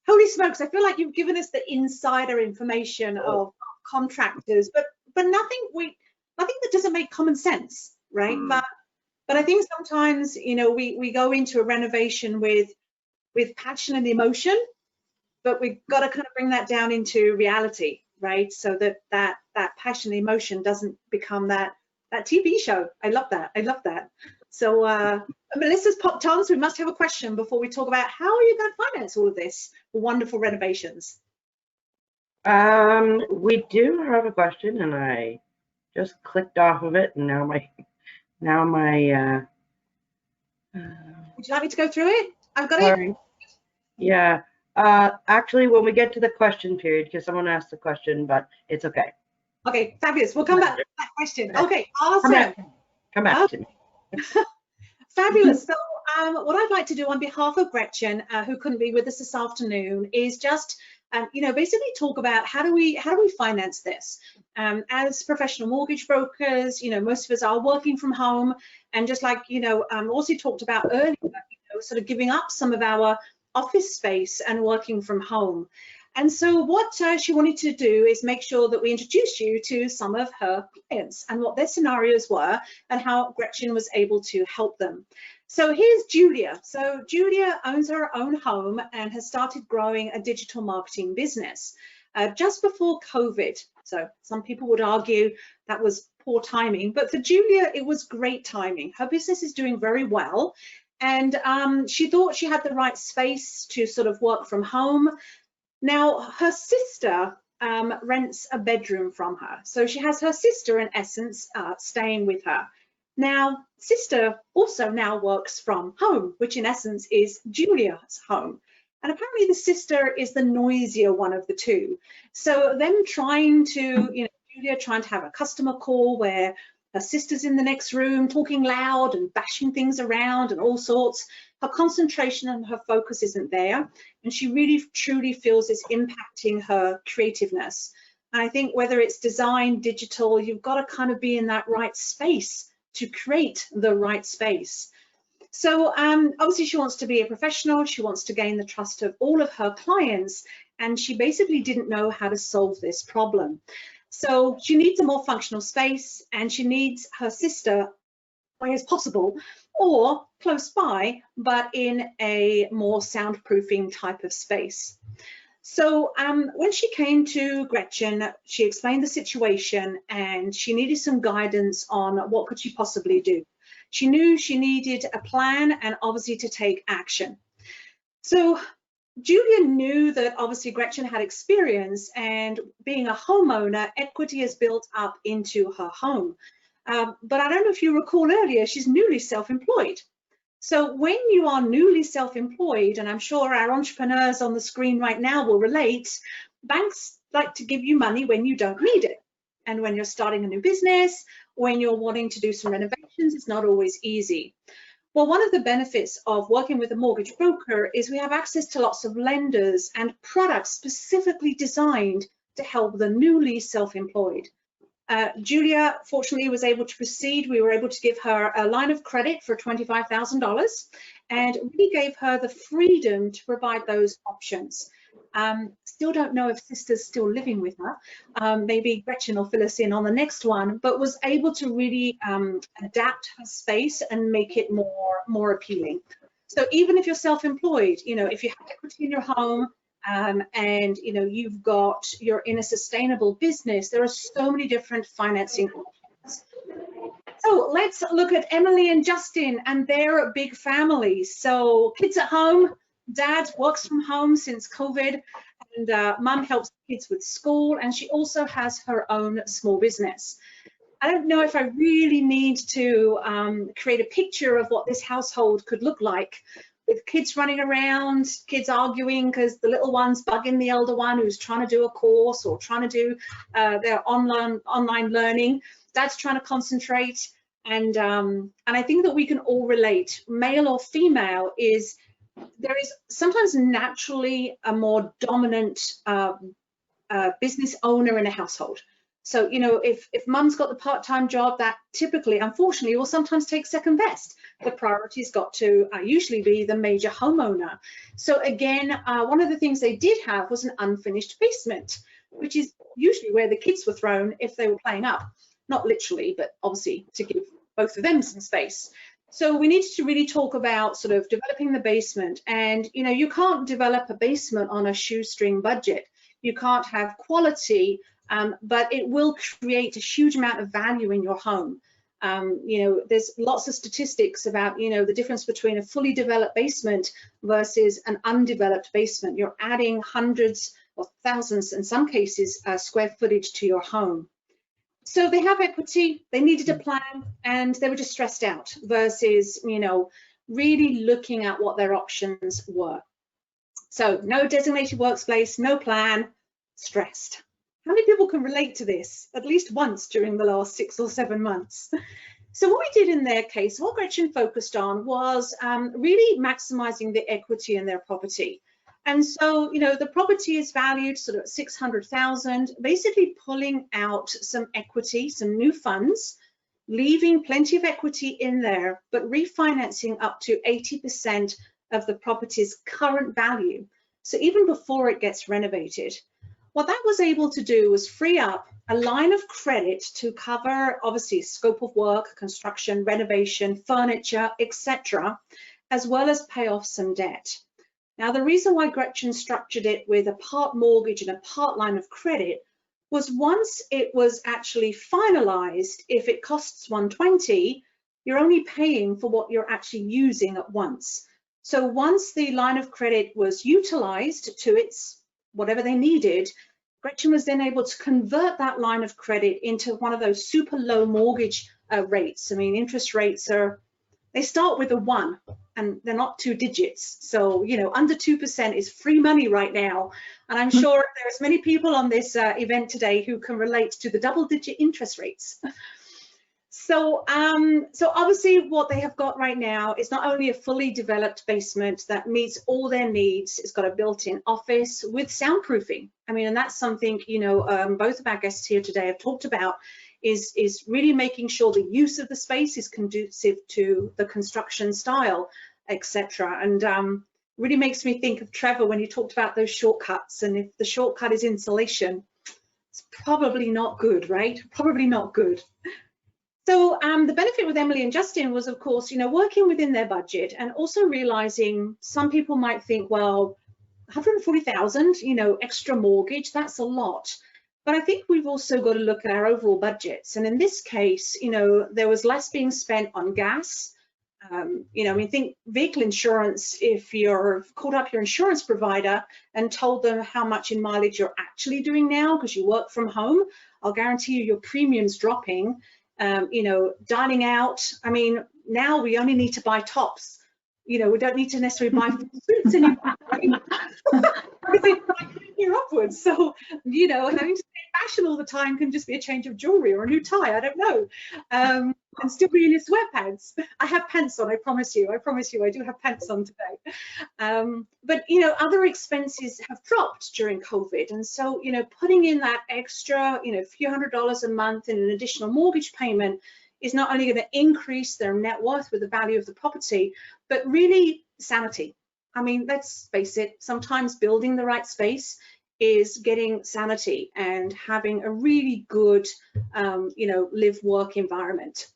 holy smokes, I feel like you've given us the insider information of contractors, but nothing that doesn't make common sense, right? But I think sometimes, we go into a renovation with passion and emotion, but we've got to kind of bring that down into reality, right? So that passion and emotion doesn't become that TV show. I love that. So Melissa's popped on, so we must have a question before we talk about how are you going to finance all of this wonderful renovations? We do have a question, and I just clicked off of it, and now my Would you like me to go through it? I've got sorry. it. Yeah. Actually, when we get to the question period, because someone asked the question, but it's okay. Okay, fabulous. We'll come back to that question. Okay, Come awesome. back to me. Fabulous. So what I'd like to do on behalf of Gretchen, who couldn't be with us this afternoon, is just basically talk about how do we finance this. As professional mortgage brokers, most of us are working from home, and just like Orsi talked about earlier, sort of giving up some of our office space and working from home. And so what she wanted to do is make sure that we introduce you to some of her clients and what their scenarios were and how Gretchen was able to help them. So here's Julia. So Julia owns her own home and has started growing a digital marketing business just before COVID. So some people would argue that was poor timing, but for Julia, it was great timing. Her business is doing very well. And she thought she had the right space to sort of work from home. Now, her sister rents a bedroom from her. So she has her sister, in essence, staying with her. Now, sister also now works from home, which in essence is Julia's home. And apparently the sister is the noisier one of the two. So them trying to, Julia trying to have a customer call where her sister's in the next room talking loud and bashing things around and all sorts. Her concentration and her focus isn't there. And she really truly feels it's impacting her creativeness. And I think whether it's design, digital, you've got to kind of be in that right space to create the right space. So obviously she wants to be a professional. She wants to gain the trust of all of her clients. And she basically didn't know how to solve this problem. So she needs a more functional space, and she needs her sister where as possible or close by, but in a more soundproofing type of space. So when she came to Gretchen, she explained the situation and she needed some guidance on what could she possibly do. She knew she needed a plan and obviously to take action. So Julia knew that obviously Gretchen had experience, and being a homeowner, equity is built up into her home. But I don't know if you recall earlier, she's newly self-employed. So when you are newly self-employed, and I'm sure our entrepreneurs on the screen right now will relate, banks like to give you money when you don't need it. And when you're starting a new business, when you're wanting to do some renovations, it's not always easy. Well, one of the benefits of working with a mortgage broker is we have access to lots of lenders and products specifically designed to help the newly self-employed. Julia, fortunately, was able to proceed. We were able to give her a line of credit for $25,000 and really gave her the freedom to provide those options. Still don't know if sister's still living with her. Maybe Gretchen will fill us in on the next one, but was able to really adapt her space and make it more appealing. So even if you're self-employed, if you have equity in your home, and you're in a sustainable business, there are so many different financing options. So let's look at Emily and Justin and their big family. So kids at home, dad works from home since COVID, and mum helps kids with school, and she also has her own small business. I don't know if I really need to create a picture of what this household could look like, with kids running around, kids arguing because the little one's bugging the elder one who's trying to do a course or trying to do their online learning. Dad's trying to concentrate, and I think that we can all relate, male or female, there is sometimes naturally a more dominant business owner in a household. So, if mum's got the part-time job, that typically, unfortunately, will sometimes take second best. The priority's got to usually be the major homeowner. So again, one of the things they did have was an unfinished basement, which is usually where the kids were thrown if they were playing up. Not literally, but obviously to give both of them some space. So we needed to really talk about sort of developing the basement. And, you can't develop a basement on a shoestring budget. You can't have quality, but it will create a huge amount of value in your home. There's lots of statistics about, the difference between a fully developed basement versus an undeveloped basement. You're adding hundreds or thousands, in some cases, square footage to your home. So they have equity, they needed a plan, and they were just stressed out versus, you know, really looking at what their options were. So no designated workspace, no plan, stressed. How many people can relate to this at least once during the last 6 or 7 months? So what we did in their case, what Gretchen focused on was really maximizing the equity in their property. And so, you know, the property is valued sort of at 600,000, basically pulling out some equity, some new funds, leaving plenty of equity in there, but refinancing up to 80% of the property's current value. So even before it gets renovated. What that was able to do was free up a line of credit to cover, obviously, scope of work, construction, renovation, furniture, etc., as well as pay off some debt. Now, the reason why Gretchen structured it with a part mortgage and a part line of credit was once it was actually finalized, if it costs 120, you're only paying for what you're actually using at once. So once the line of credit was utilized to its whatever they needed, Gretchen was then able to convert that line of credit into one of those super low mortgage rates. I mean, interest rates they start with a 1 and they're not 2 digits. So, you know, under 2% is free money right now. And I'm sure there's many people on this event today who can relate to the double-digit interest rates. So, so obviously what they have got right now is not only a fully developed basement that meets all their needs, it's got a built-in office with soundproofing. I mean, and that's something, you know, both of our guests here today have talked about, is really making sure the use of the space is conducive to the construction style, etc. And really makes me think of Trevor when he talked about those shortcuts. And if the shortcut is insulation, it's probably not good, right? Probably not good. So the benefit with Emily and Justin was, of course, you know, working within their budget and also realizing some people might think, well, 140,000, you know, extra mortgage, that's a lot. But I think we've also got to look at our overall budgets. And in this case, you know, there was less being spent on gas. You know, I mean, think vehicle insurance, if you're called up your insurance provider and told them how much in mileage you're actually doing now because you work from home, I'll guarantee you your premium's dropping. You know, dining out, I mean, now we only need to buy tops. You know, we don't need to necessarily buy suits anymore. You're upwards. So, you know, having to stay in fashion all the time can just be a change of jewelry or a new tie. I don't know. And still be in your sweatpants. I have pants on, I promise you. I do have pants on today. But, you know, other expenses have dropped during COVID. And so, you know, putting in that extra, you know, few $100s a month in an additional mortgage payment is not only going to increase their net worth with the value of the property, but really sanity. I mean, let's face it, sometimes building the right space is getting sanity and having a really good, you know, live-work environment.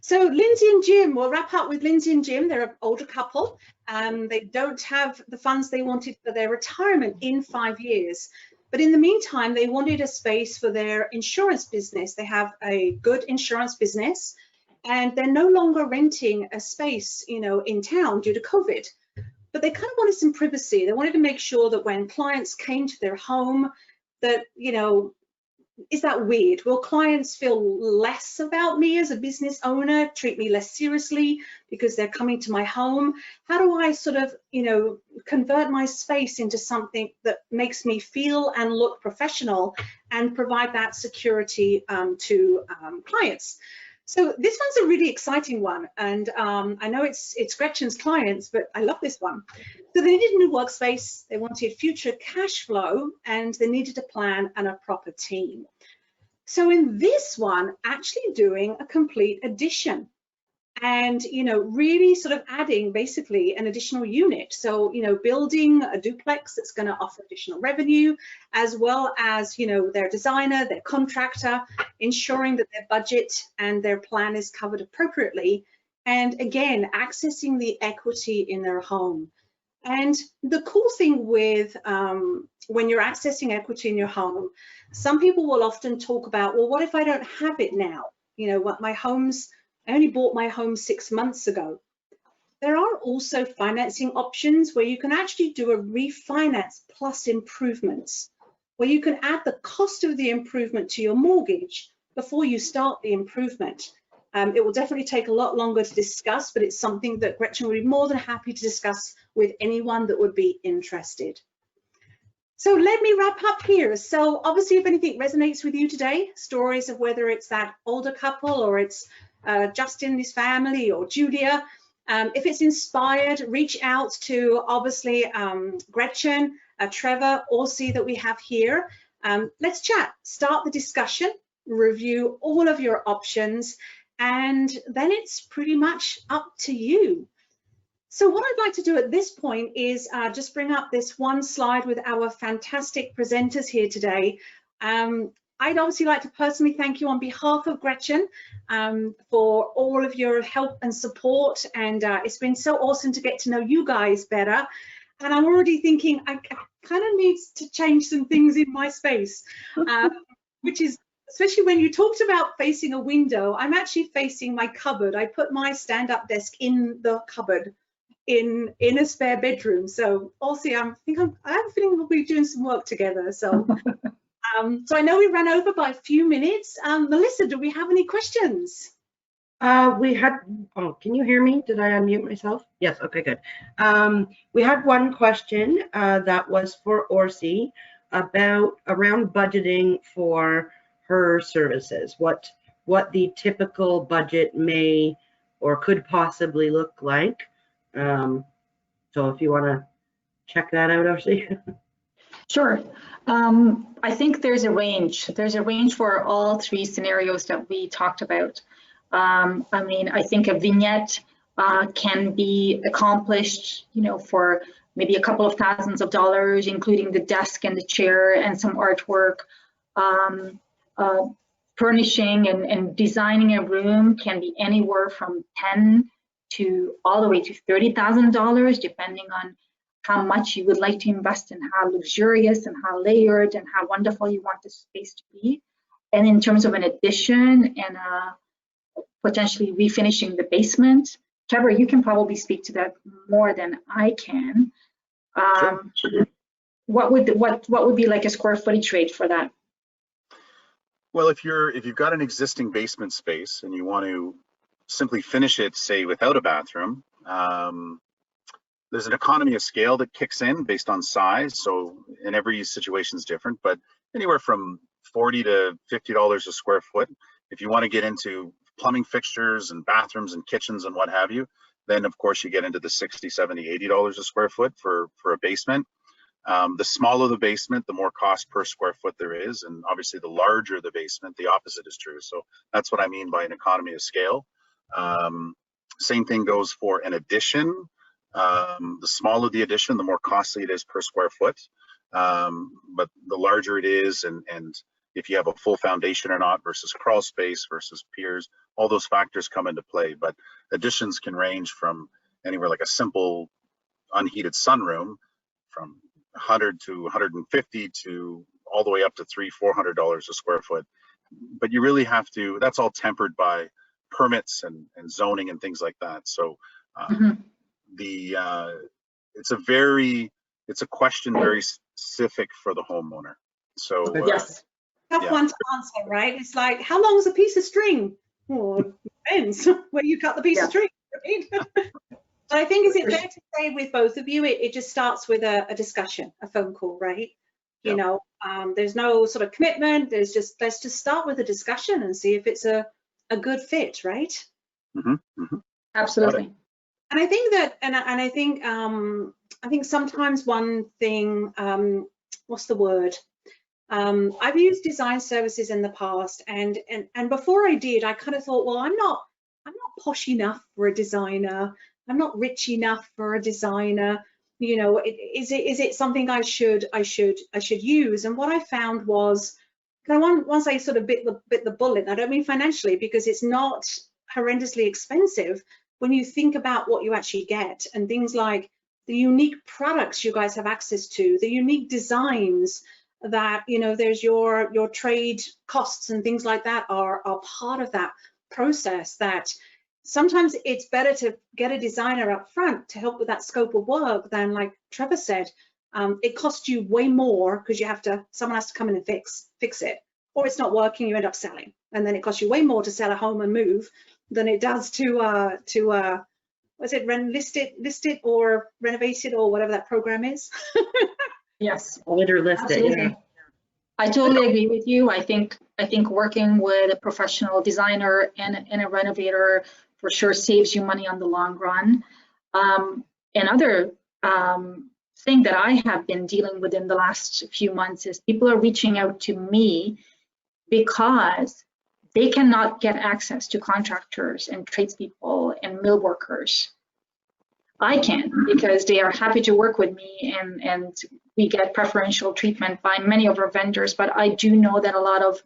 So Lindsay and Jim, we'll wrap up with Lindsay and Jim. They're an older couple. They don't have the funds they wanted for their retirement in 5 years. But in the meantime, they wanted a space for their insurance business. They have a good insurance business and they're no longer renting a space, you know, in town due to COVID. But they kind of wanted some privacy. They wanted to make sure that when clients came to their home that, you know, is that weird? Will clients feel less about me as a business owner, treat me less seriously because they're coming to my home? How do I sort of, you know, convert my space into something that makes me feel and look professional and provide that security to clients? So this one's a really exciting one, and I know it's Gretchen's clients, but I love this one. So they needed a new workspace, they wanted future cash flow, and they needed a plan and a proper team. So in this one, actually doing a complete addition and, you know, really sort of adding basically an additional unit. So, you know, building a duplex that's going to offer additional revenue, as well as, you know, their designer, their contractor, ensuring that their budget and their plan is covered appropriately. And again, accessing the equity in their home. And the cool thing with when you're accessing equity in your home, some people will often talk about, well, what if I don't have it now? You know, what I only bought my home 6 months ago. There are also financing options where you can actually do a refinance plus improvements, where you can add the cost of the improvement to your mortgage before you start the improvement. It will definitely take a lot longer to discuss, but it's something that Gretchen would be more than happy to discuss with anyone that would be interested. So let me wrap up here. So obviously, if anything resonates with you today, stories of whether it's that older couple or it's Justin, his family, or Julia, if it's inspired, reach out to obviously Gretchen, Trevor, Orsi that we have here. Let's chat, start the discussion, review all of your options, and then it's pretty much up to you. So what I'd like to do at this point is just bring up this one slide with our fantastic presenters here today. I'd obviously like to personally thank you on behalf of Gretchen for all of your help and support, and it's been so awesome to get to know you guys better. And I'm already thinking I kind of need to change some things in my space, which is, especially when you talked about facing a window, I'm actually facing my cupboard. I put my stand-up desk in the cupboard in a spare bedroom. So also I have a feeling we'll be doing some work together. So so I know we ran over by a few minutes. Melissa, do we have any questions? We had, oh, can you hear me? Did I unmute myself? Yes, okay, good. We had one question that was for Orsi around budgeting for her services, what the typical budget may or could possibly look like. So if you want to check that out, Orsi. Sure. I think there's a range. There's a range for all three scenarios that we talked about. I mean, I think a vignette can be accomplished, you know, for maybe a couple of thousands of dollars, including the desk and the chair and some artwork. Furnishing and designing a room can be anywhere from $10,000 to all the way to $30,000, depending on how much you would like to invest in how luxurious and how layered and how wonderful you want the space to be. And in terms of an addition and potentially refinishing the basement, Trevor, you can probably speak to that more than I can. Sure. What would be like a square footage rate for that? Well, if you've got an existing basement space and you want to simply finish it, say without a bathroom, there's an economy of scale that kicks in based on size. So, and every situation is different, but anywhere from $40 to $50 a square foot. If you want to get into plumbing fixtures and bathrooms and kitchens and what have you, then of course you get into the $60, $70, $80 a square foot for a basement. The smaller the basement, the more cost per square foot there is, and obviously the larger the basement, the opposite is true. So that's what I mean by an economy of scale. Same thing goes for an addition. The smaller the addition, the more costly it is per square foot. But the larger it is, and if you have a full foundation or not versus crawl space versus piers, all those factors come into play. But additions can range from anywhere like a simple unheated sunroom from 100 to 150 to all the way up to $300-400 a square foot. But you really have to, that's all tempered by permits and zoning and things like that. So it's a question very specific for the homeowner. So yes. Tough one to answer, right? It's like, how long is a piece of string? Well, it depends where you cut the piece of string. Right? But I think, is it fair to say with both of you, it just starts with a discussion, a phone call, right? You know, there's no sort of commitment. Let's just start with a discussion and see if it's a good fit, right? Absolutely. And I think that, and I think sometimes one thing, what's the word? I've used design services in the past, and before I did, I kind of thought, well, I'm not posh enough for a designer. I'm not rich enough for a designer. You know, is it something I should use? And what I found was, once I sort of bit the bullet, I don't mean financially, because it's not horrendously expensive when you think about what you actually get, and things like the unique products you guys have access to, the unique designs that, you know, there's your trade costs and things like that are part of that process. That sometimes it's better to get a designer up front to help with that scope of work than, like Trevor said, it costs you way more because someone has to come in and fix it, or it's not working, you end up selling, and then it costs you way more to sell a home and move than it does to list it or renovate it, or whatever that program is. Yes, list it. Yeah. I totally agree with you. I think working with a professional designer and a renovator for sure saves you money on the long run. Another thing that I have been dealing with in the last few months is people are reaching out to me because they cannot get access to contractors and tradespeople and mill workers. I can, because they are happy to work with me, and we get preferential treatment by many of our vendors. But I do know that a lot of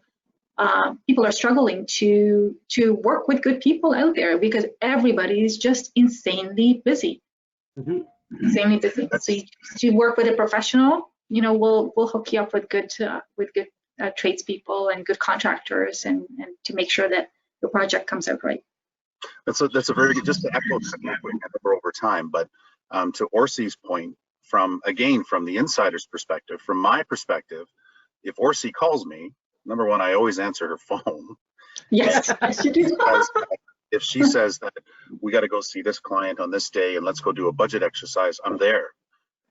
people are struggling to work with good people out there because everybody is just insanely busy. Mm-hmm. Insanely busy. So to work with a professional, we'll hook you up with good tradespeople and good contractors, and to make sure that the project comes out right. That's a very good, just to echo over time, but to Orsi's point, from the insider's perspective, from my perspective, if Orsi calls me, number one, I always answer her phone. Yes, you do. Because if she says that we got to go see this client on this day and let's go do a budget exercise, I'm there.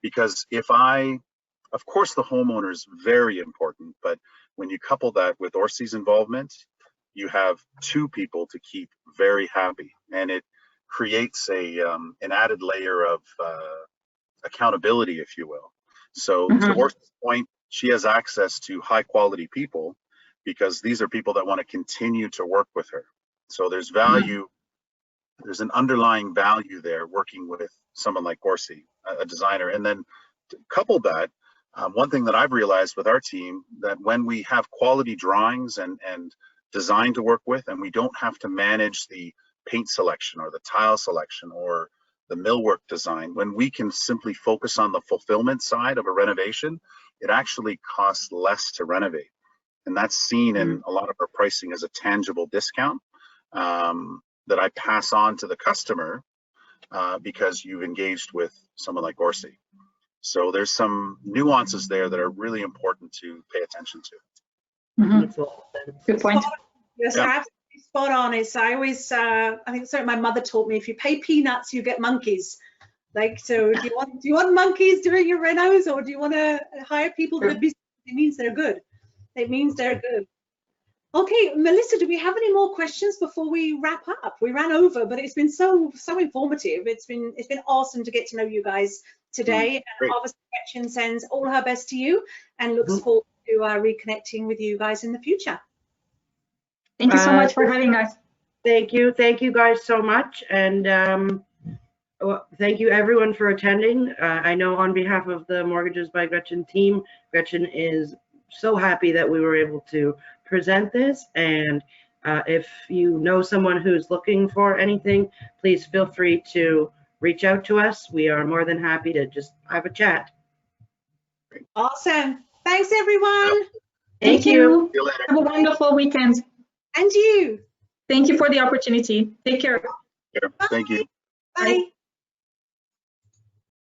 Because of course the homeowner is very important, but when you couple that with Orsi's involvement, you have two people to keep very happy, and it creates an added layer of accountability, if you will. So to Orsi's point, she has access to high quality people because these are people that want to continue to work with her. So there's value, there's an underlying value there working with someone like Orsi, a designer. And then to couple that, one thing that I've realized with our team, that when we have quality drawings and design to work with, and we don't have to manage the paint selection or the tile selection or the millwork design, when we can simply focus on the fulfillment side of a renovation, it actually costs less to renovate. And that's seen in a lot of our pricing as a tangible discount that I pass on to the customer because you've engaged with someone like Orsi. So there's some nuances there that are really important to pay attention to. Good point. Yes, absolutely spot on. It's I think something my mother taught me: if you pay peanuts, you get monkeys. Like, so do you want monkeys doing your renos, or do you want to hire people that are busy? It means they're good. It means they're good. Okay, Melissa, do we have any more questions before we wrap up? We ran over, but it's been so informative. It's been awesome to get to know you guys today. And obviously, Gretchen sends all her best to you and looks forward to reconnecting with you guys in the future. Thank you so much for having us. Thank you guys so much, and thank you everyone for attending. I know on behalf of the Mortgages by Gretchen team, Gretchen is so happy that we were able to present this, and if you know someone who's looking for anything, please feel free to reach out to us. We are more than happy to just have a chat. Awesome. Thanks, everyone. Thank you. See you later. Have a wonderful weekend. And you. Thank you for the opportunity. Take care. Thank you. Bye.